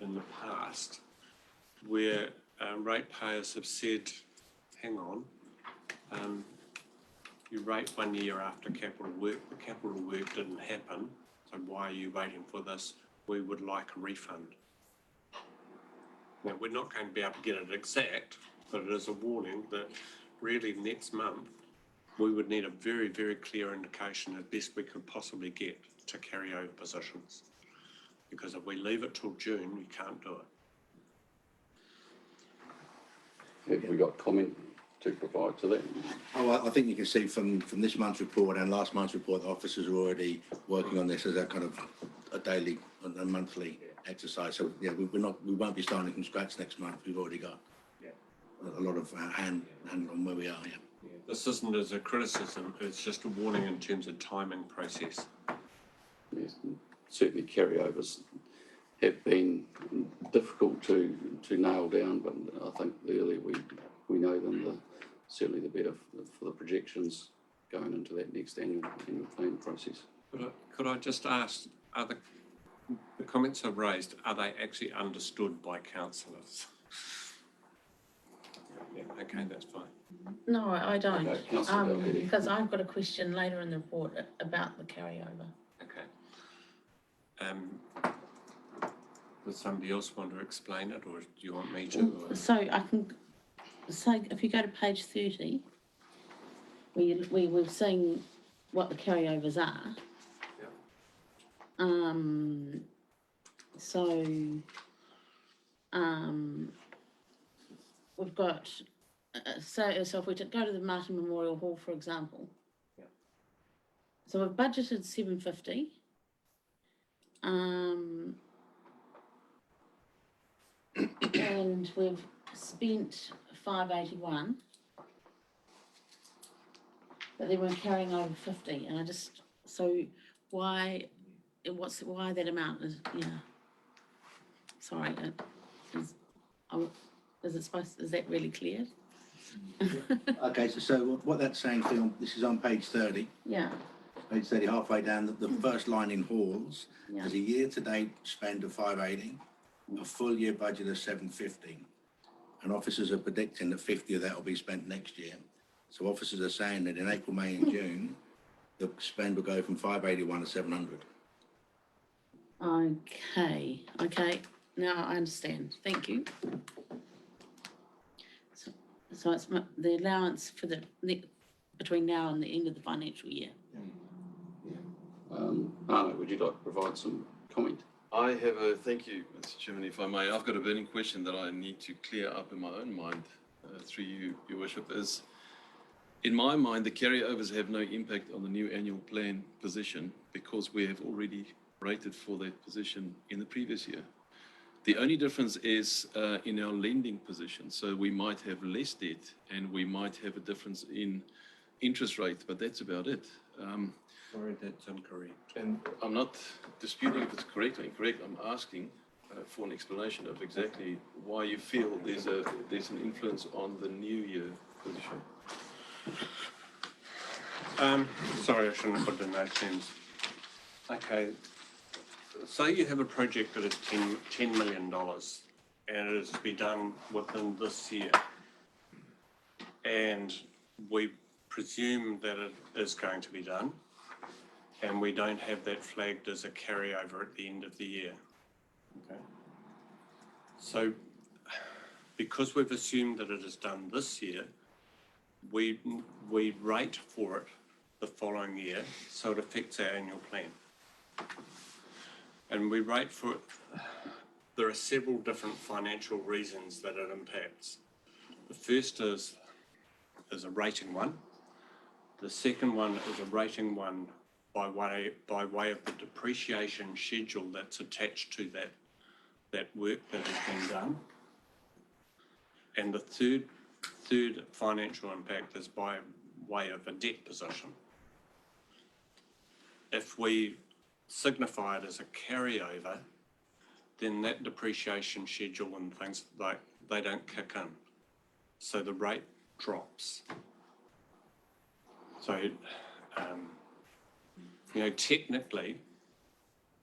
in the past where ratepayers have said, hang on, you rate 1 year after capital work, the capital work didn't happen, so why are you waiting for this? We would like a refund. Now, we're not going to be able to get it exact, but it is a warning that really next month we would need a very, very clear indication as best we could possibly get to carry over positions. Because if we leave it till June, you can't do it. Have we got comment to provide to that? Oh, I think you can see from this month's report and last month's report, the officers are already working on this as a kind of a daily and a monthly exercise. So yeah, we won't be starting from scratch next month. We've already got a lot of hand on where we are. Yeah. This isn't as a criticism, it's just a warning in terms of timing process. Yes, certainly carryovers have been difficult to nail down, but I think the earlier we know them, certainly the better for the projections going into that next annual plan process. Could I just ask, are the comments I've raised, are they actually understood by councillors? Yeah, okay, that's fine. No, I don't, Okay, Councillor Dalgety. because I've got a question later in the report about the carryover. Okay. Does somebody else want to explain it, or do you want me to? Or? So I can say, if you go to page 30, we've seen what the carryovers are. Yeah. So, we've got, so if we go to the Martin Memorial Hall, for example. Yeah. So we've budgeted 750. And we've spent 581. But then we're carrying over 50, and why that amount is, sorry, is that really clear? Okay, so what that's saying, Phil, this is on page 30. Yeah, Page 30, halfway down, the first line in halls, yeah, there's a year-to-date spend of 580, a full-year budget of 750. And officers are predicting that 50 of that will be spent next year. So officers are saying that in April, May and June, the spend will go from 581 to 700. okay, Now I understand. Thank you. So it's the allowance for the between now and the end of the financial year. Arno, would you like to provide some comment? I have a, thank you, Mr. Chairman, if I may. I've got a burning question that I need to clear up in my own mind through you, Your Worship, is in my mind, the carryovers have no impact on the new annual plan position because we have already rated for that position in the previous year. The only difference is in our lending position. So we might have less debt and we might have a difference in interest rate, but that's about it. Sorry, that's incorrect. And I'm not disputing if it's correct or incorrect. I'm asking for an explanation of exactly why you feel there's an influence on the new year position. Sorry, I shouldn't have put it in those terms. Okay, say you have a project that is $10 million and it is to be done within this year. And we presume that it is going to be done. And we don't have that flagged as a carryover at the end of the year. Okay. So because we've assumed that it is done this year, we rate for it the following year, so it affects our annual plan. And we rate for it. There are several different financial reasons that it impacts. The first is a rating one. The second one is a rating one by way of the depreciation schedule that's attached to that work that has been done. And the third financial impact is by way of a debt position. If we signify it as a carryover, then that depreciation schedule and things like they don't kick in. So the rate drops. So, technically,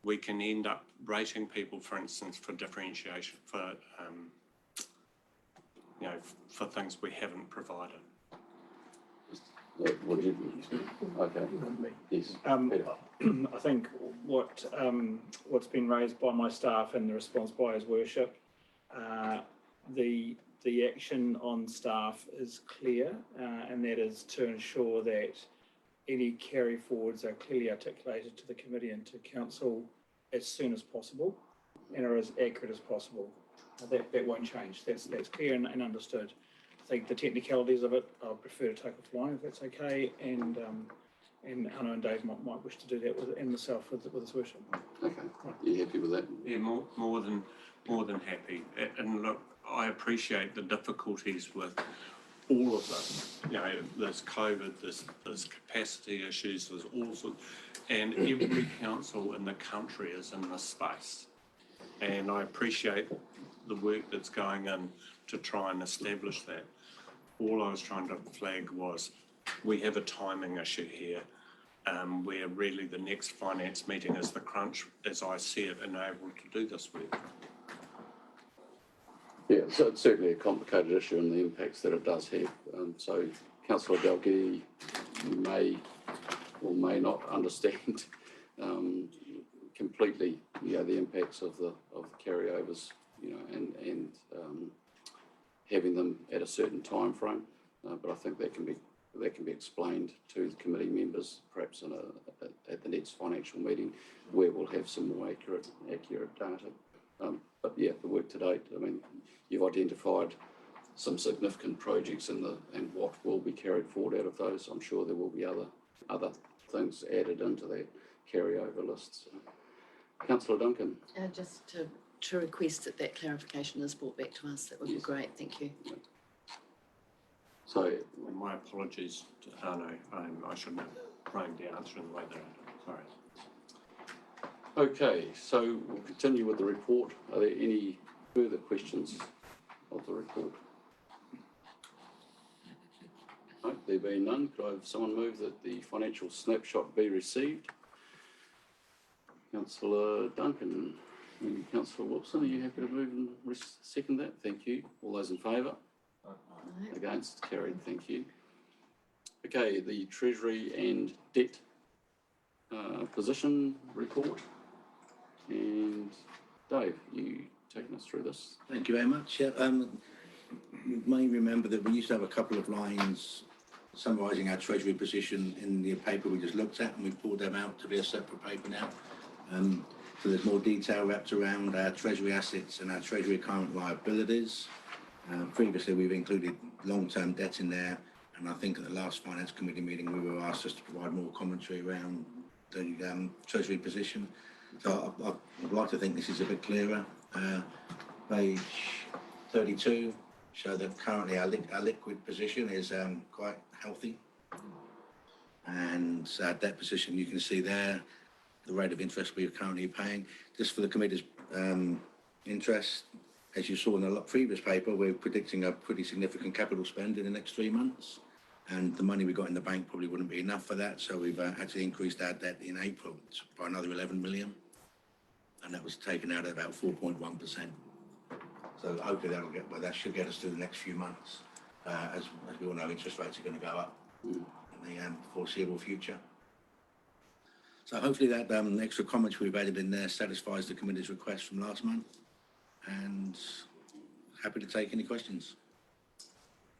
we can end up rating people, for instance, for differentiation, for things we haven't provided. Would you? Okay. Yes. Peter. I think what's been raised by my staff and the response by His Worship, the action on staff is clear, and that is to ensure that any carry forwards are clearly articulated to the committee and to council as soon as possible and are as accurate as possible. That won't change. That's clear and understood. I think the technicalities of it, I'll prefer to take offline if that's okay. And Hannah and Dave might wish to do that and myself with His Worship. Okay. Are you happy with that? Yeah, more than happy. And look, I appreciate the difficulties with all of this. There's COVID, there's capacity issues, there's all sorts, and every council in the country is in this space. And I appreciate the work that's going in to try and establish that. All I was trying to flag was we have a timing issue here, where really the next finance meeting is the crunch, as I see it, enabled to do this work. Yeah, so it's certainly a complicated issue and the impacts that it does have. So Councillor Dalgety may or may not understand completely, the impacts of the carryovers, and having them at a certain time frame. But I think that can be explained to the committee members, perhaps at the next financial meeting, where we'll have some more accurate data. But yeah, the work to date, you've identified some significant projects and what will be carried forward out of those. I'm sure there will be other things added into that carryover list. So, Councillor Duncan. Just to request that clarification is brought back to us, that would be great. Thank you. Yeah. So, my apologies to Arno. I shouldn't have framed the answer in the way that I did. Sorry. okay, so we'll continue with the report. Are there any further questions of the report? No, there being none, could I have someone move that the financial snapshot be received? Councillor Duncan and Councillor Wilson, are you happy to move and second that? Thank you. All those in favour? Against? Carried. Thank you. Okay, the Treasury and Debt position report. And Dave, you taking us through this. Thank you very much. Yeah, you may remember that we used to have a couple of lines summarising our treasury position in the paper we just looked at, and we pulled them out to be a separate paper now. So there's more detail wrapped around our treasury assets and our treasury current liabilities. Previously, we've included long-term debt in there, and I think at the last Finance Committee meeting, we were asked just to provide more commentary around the treasury position. So I'd like to think this is a bit clearer. Page 32 show that currently our liquid position is quite healthy, and our debt position, you can see there the rate of interest we are currently paying. Just for the committee's interest, as you saw in the previous paper, we're predicting a pretty significant capital spend in the next 3 months, and the money we got in the bank probably wouldn't be enough for that, so we've actually increased our debt in April by another 11 million, and that was taken out at about 4.1%. So hopefully that should get us through the next few months, as we all know, interest rates are going to go up in the foreseeable future. So hopefully that extra comments we've added in there satisfies the committee's request from last month, and happy to take any questions.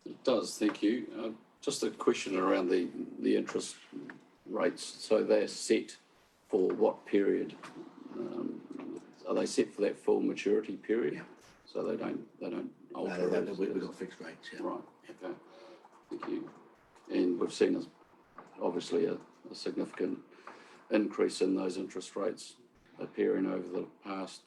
It does, thank you. Just a question around the interest rates. So they're set for what period? Are they set for that full maturity period? Yeah. So they don't alter. No, we've got fixed rates. Yeah. Right. Okay. Thank you. And we've seen obviously a significant increase in those interest rates appearing over the past.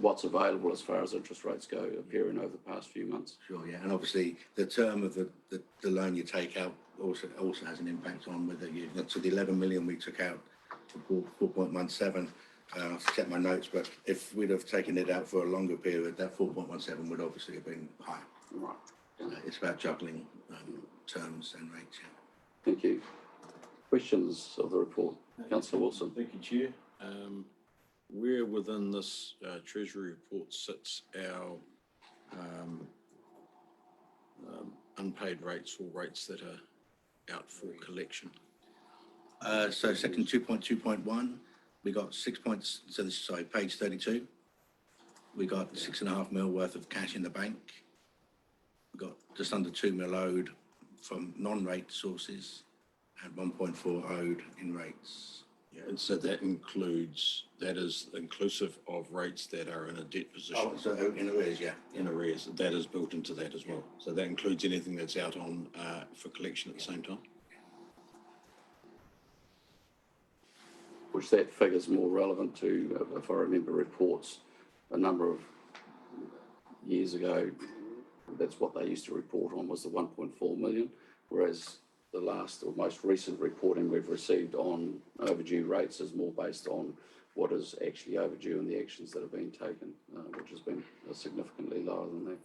What's available as far as interest rates go appearing over the past few months. Sure, yeah, and obviously the term of the loan you take out also has an impact on whether so the 11 million we took out for 4.17. I have to check my notes, but if we'd have taken it out for a longer period, that 4.17 would obviously have been higher. Right. It's about juggling terms and rates. Yeah. Thank you. Questions of the report, Councillor Wilson. Thank you, Chair. Where within this Treasury report sits our unpaid rates or rates that are out for collection? So section 2.2.1, we got 6 points. So this is, sorry, page 32. We got 6.5 mil worth of cash in the bank. We got just under 2 mil owed from non-rate sources, and 1.4 owed in rates. Yeah, and so that is inclusive of rates that are in a debt position. Oh, so in arrears, yeah. In arrears, that is built into that as well. So that includes anything that's out on for collection at the same time. Which that figure's more relevant to, if I remember reports a number of years ago, that's what they used to report on, was the 1.4 million, whereas the last or most recent reporting we've received on overdue rates is more based on what is actually overdue and the actions that have been taken, which has been significantly lower than that.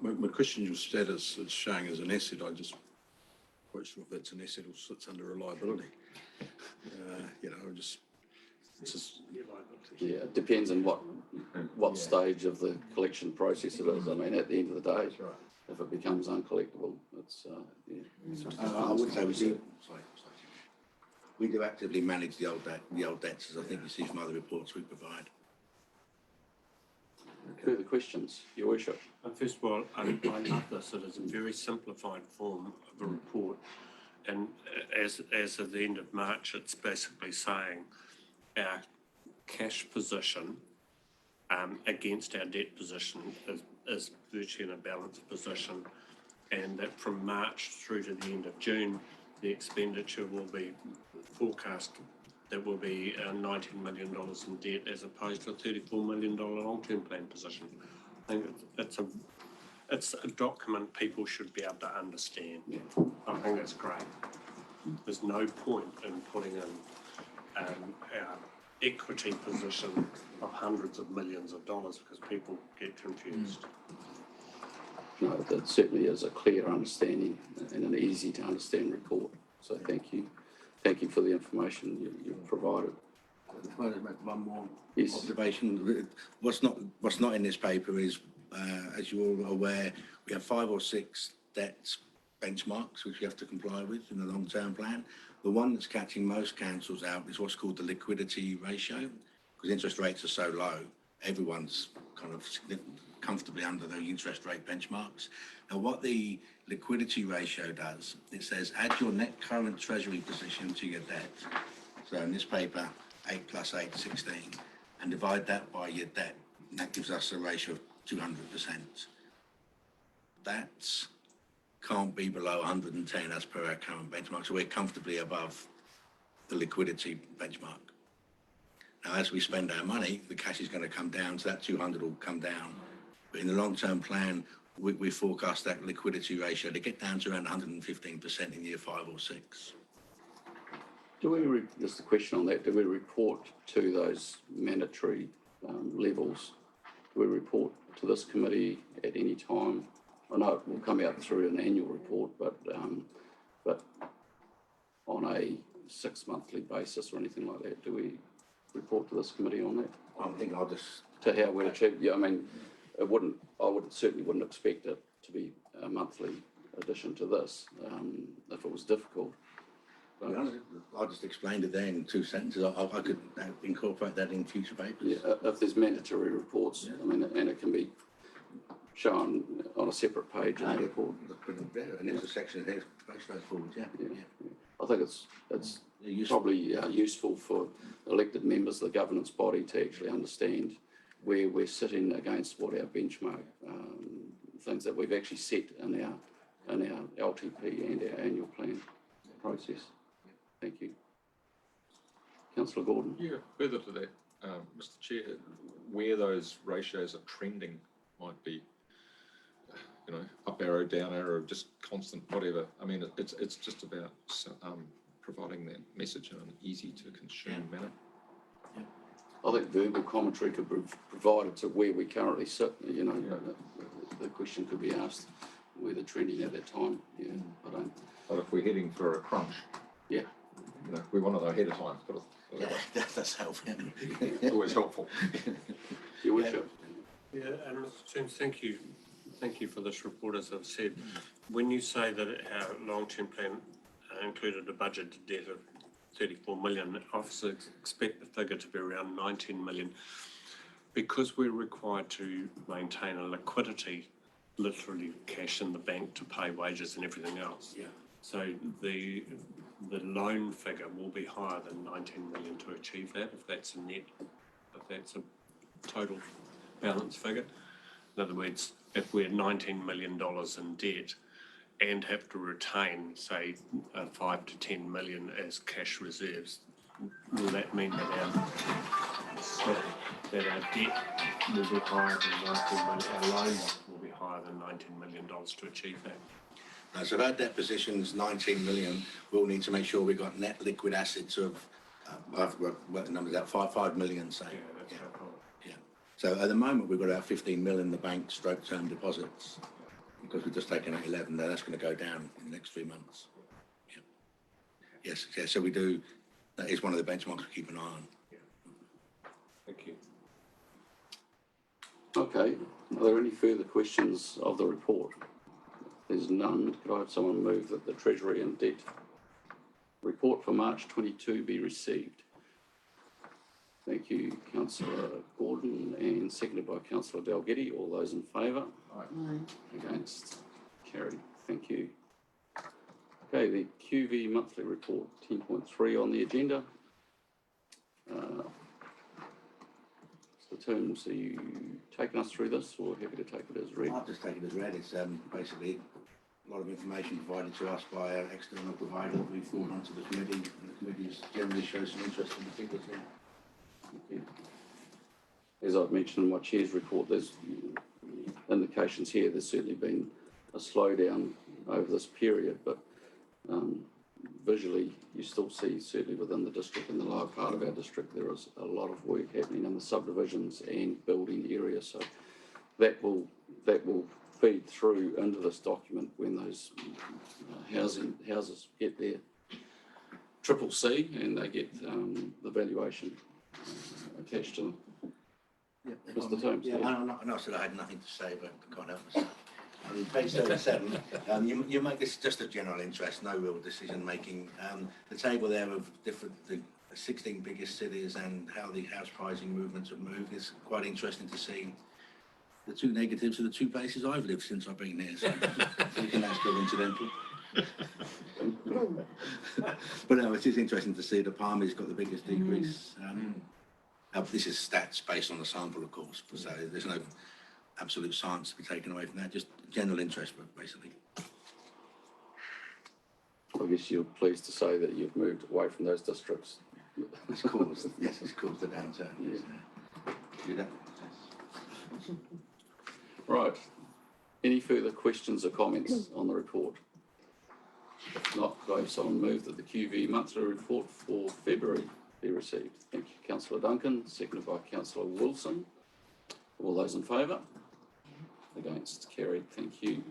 My question status is showing as an asset. I just quite sure if that's an asset or sits under a liability. It's just Yeah, it depends on what stage of the collection process it is. I mean, at the end of the day, if it becomes uncollectible, it's I would say we do actively manage the old debts, as I think you see from other reports we provide. Further questions, Your Worship? First of all, I love this. It is a very simplified form of a report, and as of the end of March, it's basically saying our cash position against our debt position is virtually in a balanced position, and that from March through to the end of June, the expenditure will be forecast that will be $19 million in debt as opposed to a $34 million long-term plan position. I think it's a document people should be able to understand. I think that's great. There's no point in putting in our equity position of hundreds of millions of dollars because people get confused. No, that certainly is a clear understanding and an easy to understand report. So thank you. Thank you for the information you've provided. If I just make one more Yes. observation, what's not in this paper is, as you're all aware, we have 5 or 6 debt benchmarks which we have to comply with in the long-term plan. The one that's catching most councils out is what's called the liquidity ratio, because interest rates are so low, everyone's kind of comfortably under the interest rate benchmarks. Now, what the liquidity ratio does, it says add your net current treasury position to your debt. So in this paper, 8 plus 8, 16, and divide that by your debt. And that gives us a ratio of 200%. That can't be below 110 as per our current benchmark. So we're comfortably above the liquidity benchmark. Now, as we spend our money, the cash is going to come down, so that 200 will come down. But in the long-term plan, we forecast that liquidity ratio to get down to around 115% in year 5 or 6. Just a question on that, do we report to those mandatory levels? Do we report to this committee at any time? I know it will come out through an annual report, but on a 6-monthly basis or anything like that, do we report to this committee on that? I think I'll just... To how we achieve, yeah, I mean, I certainly wouldn't expect it to be a monthly addition to this, if it was difficult. But, I'll just explain it there in 2 sentences. I could incorporate that in future papers. yeah, if there's mandatory reports, I mean, and it can be shown on a separate page in the report. And there's a section there, very straightforward, yeah. I think it's probably useful for elected members of the governance body to actually understand where we're sitting against what our benchmark things that we've actually set in our LTP and our annual plan process. Thank you. Councillor Gordon. Yeah, further to that, Mr. Chair, where those ratios are trending might be, up arrow, down arrow, just constant, whatever. I mean, it's just about providing that message in an easy to consume manner. I think verbal commentary could be provided to where we currently sit. The question could be asked where they're trending at that time. Yeah, I don't. But if we're heading for a crunch, yeah, we want to know ahead of time. Yeah, that's helpful. Always helpful. Your worship. Yeah, and Mr. James, thank you. Thank you for this report, as I've said. When you say that our long-term plan included a budget debt of 34 million, I obviously expect the figure to be around 19 million. Because we're required to maintain a liquidity, literally cash in the bank to pay wages and everything else. Yeah. So the loan figure will be higher than 19 million to achieve that, if that's a net, if that's a total balance figure. In other words, if we're $19 million in debt and have to retain, say, 5 to 10 million as cash reserves, will that mean that our debt will be higher than 19 million, our loan will be higher than $19 million to achieve that? No, so if our debt position's 19 million, we'll need to make sure we've got net liquid assets of, I've worked the numbers out, 5 million, say. Yeah, that's no problem. Yeah. So at the moment, we've got about 15 million in the bank stroke term deposits, because we've just taken out 11, that's going to go down in the next 3 months. Yeah. Yes, yeah, so we do, that is one of the benchmarks we keep an eye on. Thank you. Okay. Are there any further questions of the report? If there's none, could I have someone move that the Treasury and Debt report for March 22 be received? Thank you, Councillor Gordon, and seconded by Councillor Dalgety. All those in favour? Aye. Against? Carried. Thank you. Okay, the QV monthly report, 10.3 on the agenda. The terms, are you taking us through this, or happy to take it as read? I'll just take it as read. It's basically a lot of information provided to us by our external provider that we forward onto the committee, and the committee generally shows some interest in the figures there. Okay. As I've mentioned in my chair's report, there's indications here there's certainly been a slowdown over this period, but visually you still see, certainly within the district, in the lower part of our district, there is a lot of work happening in the subdivisions and building areas. So that will feed through into this document when those houses get their triple C and they get the valuation attached to them. Yeah, Mr. Tomes. Yeah, I said I had nothing to say, but I can't help myself. Page 37, you make this just a general interest, no real decision making. The table there of the 16 biggest cities and how the house pricing movements have moved. It's quite interesting to see the two negatives of the two places I've lived since I've been here. So you can ask coincidental. But no, it is interesting to see the Palmy's got the biggest decrease. This is stats based on the sample, of course, so there's no absolute science to be taken away from that, just general interest, but basically. I guess you're pleased to say that you've moved away from those districts. It's caused, yes, it's caused a downturn. Yes. Do that. Right. Any further questions or comments on the report? If not, could I have someone move that the QV monthly report for February be received? Thank you, Councillor Duncan, seconded by Councillor Wilson. All those in favour? Against? Carried. Thank you.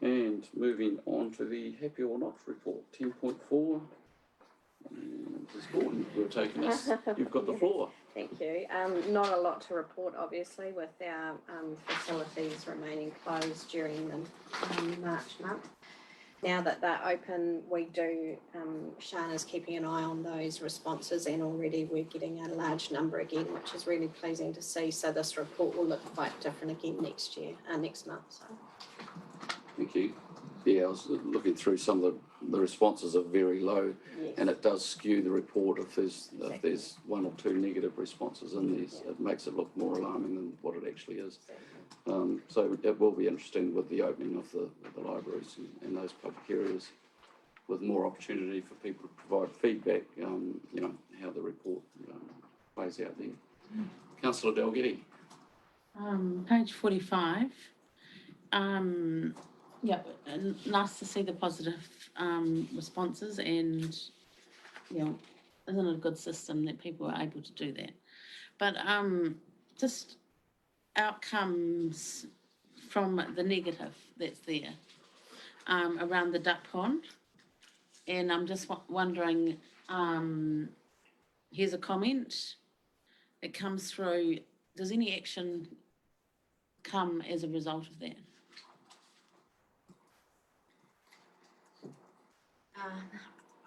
And moving on to the happy or not report, 10.4. Ms. Gordon, you're taking us. You've got the floor. Thank you. Not a lot to report, obviously, with our facilities remaining closed during the March month. Now that they're open, we do, Shana's keeping an eye on those responses, and already we're getting a large number again, which is really pleasing to see. So this report will look quite different again next month. So. Thank you. Yeah, I was looking through some of the responses are very low, Yes. and it does skew the report if there's one or two negative responses in there. Yeah. It makes it look more alarming than what it actually is. So it will be interesting with the opening of the libraries and those public areas, with more opportunity for people to provide feedback. How the report plays out there. Councillor Dalgety. Page 45. Yeah, nice to see the positive responses, and isn't it a good system that people are able to do that? But just outcomes from the negative that's there around the duck pond, and I'm just wondering. Here's a comment. It comes through. Does any action come as a result of that?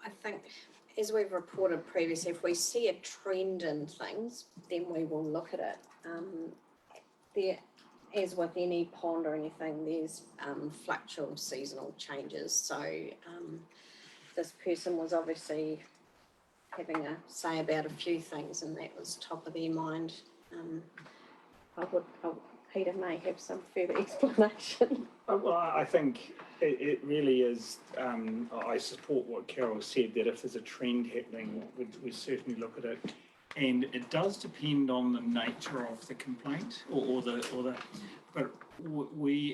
I think, as we've reported previously, if we see a trend in things, then we will look at it. As with any pond or anything, there's fluctual seasonal changes. So this person was obviously having a say about a few things, and that was top of their mind. Peter may have some further explanation. Well, I think it really is, I support what Carol said, that if there's a trend happening, we certainly look at it. And it does depend on the nature of the complaint but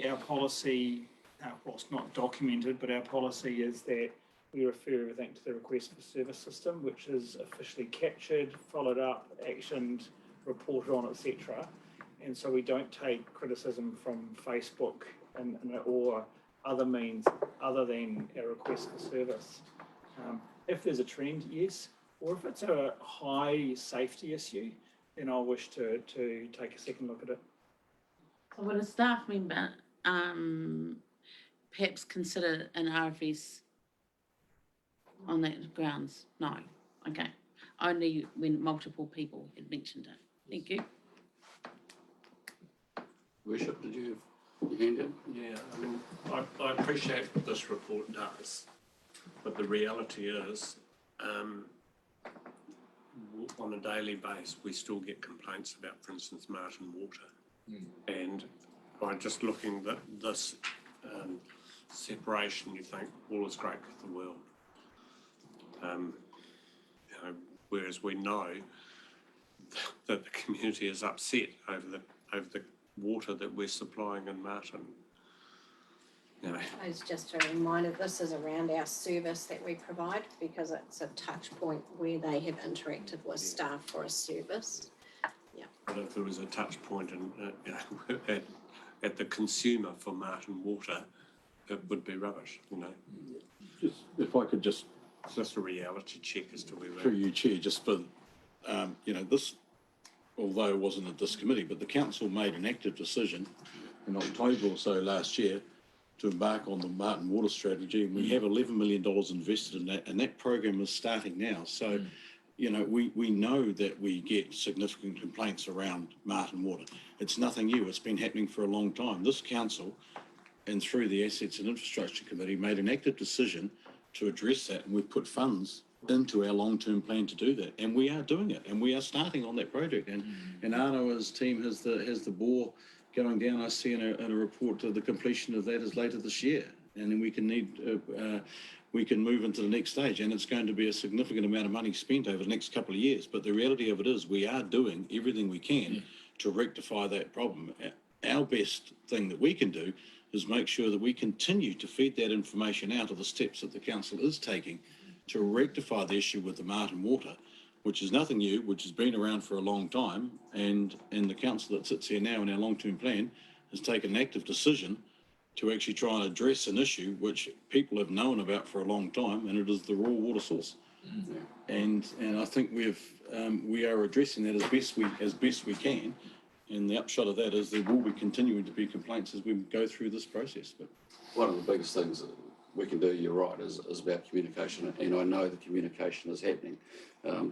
our policy, well, it's not documented, but our policy is that we refer everything to the request for service system, which is officially captured, followed up, actioned, reported on, etc. And so we don't take criticism from Facebook or other means other than a request for service. If there's a trend, yes, or if it's a high safety issue, then I'll wish to take a second look at it. So would a staff member perhaps consider an RFS on that grounds? No. Okay. Only when multiple people had mentioned it. Thank you. Worship, did you have your hand up? Yeah, I appreciate what this report does, but the reality is, on a daily basis, we still get complaints about, for instance, Martin Water. And by just looking at this separation, you think all is great with the world. Whereas we know that the community is upset over the water that we're supplying in Martin. It's just a reminder, this is around our service that we provide, because it's a touch point where they have interacted with staff for a service. Yeah. But if there was a touch point at the consumer for Martin Water, it would be rubbish, Just, if I could just... Just a reality check as to where we're... Through you, Chair, just for, this, although it wasn't at this committee, but the council made an active decision in October or so last year to embark on the Martin Water strategy, and we have $11 million invested in that, and that program is starting now. So, you know, we know that we get significant complaints around Martin Water. It's nothing new. It's been happening for a long time. This council, and through the Assets and Infrastructure Committee, made an active decision to address that, and we've put funds into our long-term plan to do that, and we are doing it, and we are starting on that project. And Arno, his team has the bore going down. I see in a report to the completion of that is later this year, and then we can move into the next stage, and it's going to be a significant amount of money spent over the next couple of years. But the reality of it is we are doing everything we can to rectify that problem. Our best thing that we can do is make sure that we continue to feed that information out of the steps that the council is taking to rectify the issue with the Martin Water, which is nothing new, which has been around for a long time, and the council that sits here now in our long-term plan has taken an active decision to actually try and address an issue which people have known about for a long time, and it is the raw water source. And I think we are addressing that as best we can. And the upshot of that is there will be continuing to be complaints as we go through this process. But one of the biggest things that we can do, you're right, is about communication. And I know the communication is happening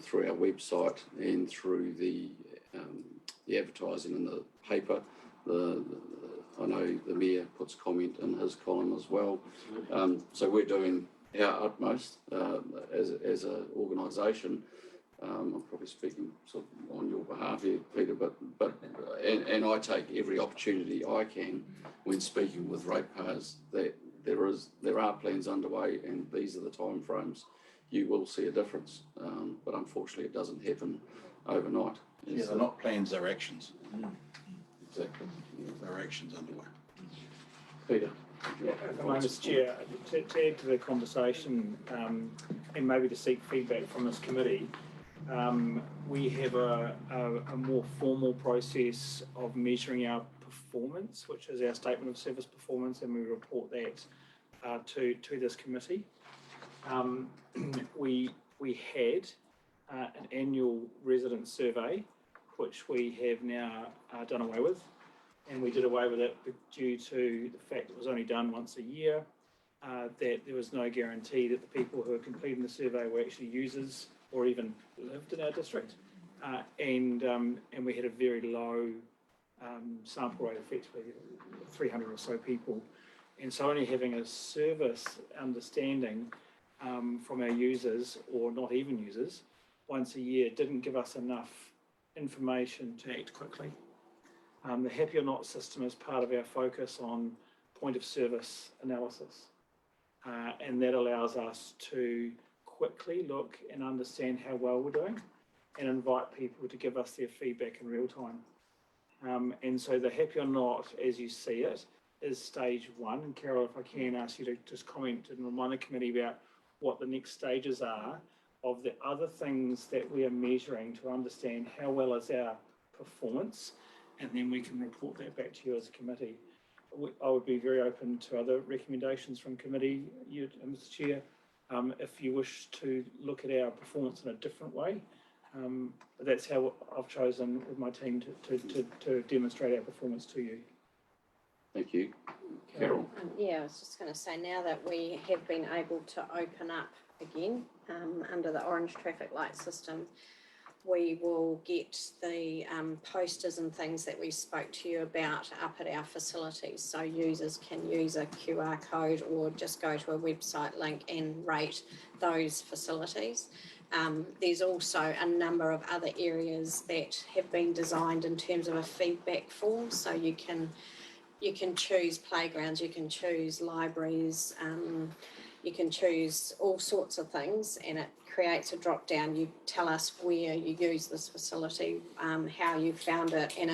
through our website and through the advertising in the paper. I know the Mayor puts comment in his column as well. So we're doing our utmost as an organisation. I'm probably speaking sort of on your behalf here, Peter, but I take every opportunity I can when speaking with ratepayers that there are plans underway, and these are the timeframes. You will see a difference, but unfortunately it doesn't happen overnight. yeah, they're not plans, they're actions. Exactly. Yeah, there are actions underway. Peter. Mr. Chair, to add to the conversation and maybe to seek feedback from this committee, we have a more formal process of measuring our performance, which is our statement of service performance, and we report that to this committee. We had an annual resident survey, which we have now done away with, and we did away with it due to the fact it was only done once a year, that there was no guarantee that the people who were completing the survey were actually users or even lived in our district, and we had a very low sample rate, effectively 300 or so people, and so only having a service understanding from our users, or not even users, once a year didn't give us enough information to act quickly. The Happy or Not system is part of our focus on point of service analysis, and that allows us to quickly look and understand how well we're doing and invite people to give us their feedback in real time. And so the Happy or Not, as you see it, is stage one. And Carol, if I can ask you to just comment and remind the committee about what the next stages are of the other things that we are measuring to understand how well is our performance, and then we can report that back to you as a committee. I would be very open to other recommendations from committee, you, Mr. Chair, if you wish to look at our performance in a different way. But that's how I've chosen with my team to demonstrate our performance to you. Thank you. Carol. Yeah, I was just going to say, now that we have been able to open up again under the orange traffic light system, we will get the posters and things that we spoke to you about up at our facilities, so users can use a QR code or just go to a website link and rate those facilities. There's also a number of other areas that have been designed in terms of a feedback form, so you can choose playgrounds, you can choose libraries, you can choose all sorts of things, and it creates a drop down. You tell us where you use this facility, how you found it, and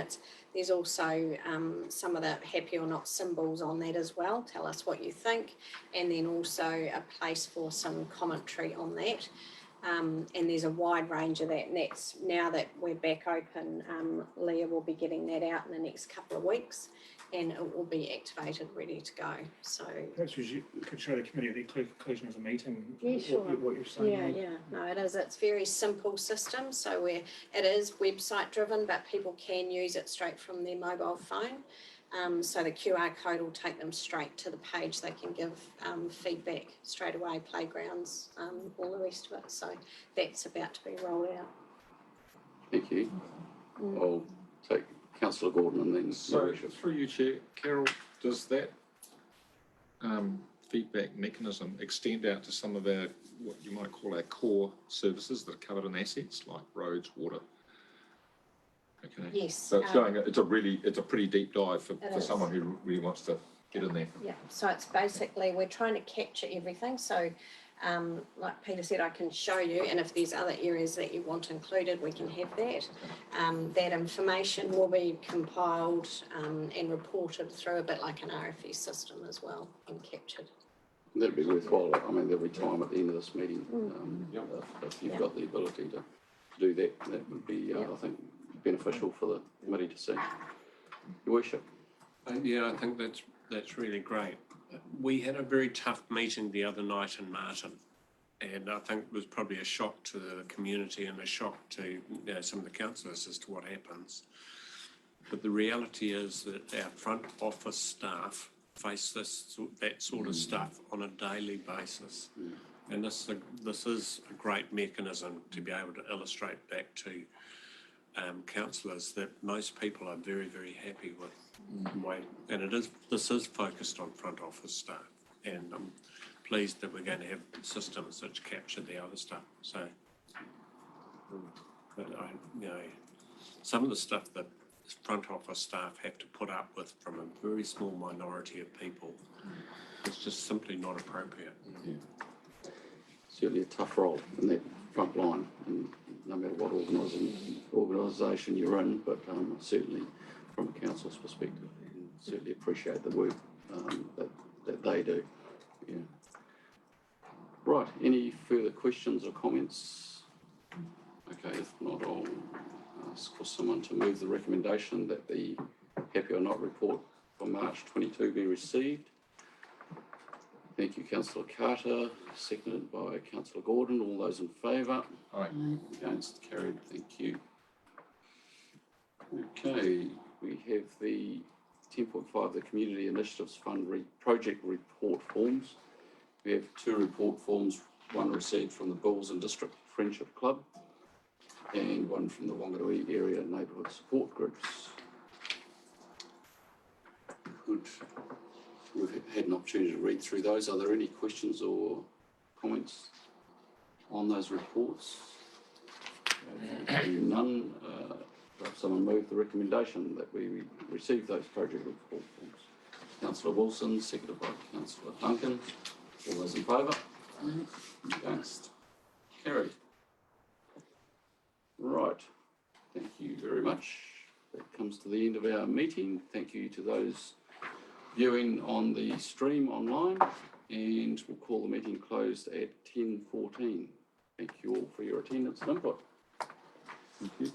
there's also some of the Happy or Not symbols on that as well. Tell us what you think, and then also a place for some commentary on that. And there's a wide range of that, and that's now that we're back open. Leah will be getting that out in the next couple of weeks, and it will be activated, ready to go. So Perhaps you could show the committee at the conclusion of the meeting what you're saying. Yeah. No, it is. It's a very simple system. So it is website driven, but people can use it straight from their mobile phone. So the QR code will take them straight to the page. They can give feedback straight away, playgrounds, all the rest of it. So that's about to be rolled out. Thank you. I'll take councillor Gordon and then Your So, Worship. through you, Chair, Carol, does that feedback mechanism extend out to some of our, what you might call our core services that are covered in assets, like roads, water? Okay. Yes. So it's it's a pretty deep dive for is. someone who really wants to get in there. Yeah, so it's basically, we're trying to capture everything. So like Peter said, I can show you, and if there's other areas that you want included, we can have that. That information will be compiled and reported through a bit like an RFE system as well, and captured. That'd be worthwhile. I mean, there'll be time at the end of this meeting. If you've Yeah. got the ability to do that, that would be, I think, beneficial for the committee to see. Your Worship. Yeah, I think that's really great. We had a very tough meeting the other night in Martin, and I think it was probably a shock to the community and a shock to some of the councillors as to what happens. But the reality is that our front office staff face that sort of stuff on a daily basis. And this is a great mechanism to be able to illustrate back to councillors that most people are very, very happy with. And this is focused on front office staff, and I'm pleased that we're going to have systems that capture the other stuff. So, but some of the stuff that front office staff have to put up with from a very small minority of people is just simply not appropriate. Certainly a tough role in that front line, and no matter what organisation you're in, but certainly from a council's perspective, certainly appreciate the work that they do. Yeah. Right, any further questions or comments? Okay, if not, I'll ask for someone to move the recommendation that the Happy or Not report for March 22 be received. Thank you, councillor Carter, seconded by councillor Gordon. All those in favour? Aye. Against, carried, thank you. Okay, we have the 10.5, the Community Initiatives Fund project report forms. We have 2 report forms, one received from the Bulls and District Friendship Club and one from the Wanganui Area Neighbourhood Support Groups. Good. We've had an opportunity to read through those. Are there any questions or comments on those reports? None. If someone move the recommendation that we receive those project report forms. Councillor Wilson, seconded by councillor Duncan. All those in favour? Against? Carried. Right. Thank you very much. That comes to the end of our meeting. Thank you to those viewing on the stream online, and we'll call the meeting closed at 10:14. Thank you all for your attendance and input. Thank you.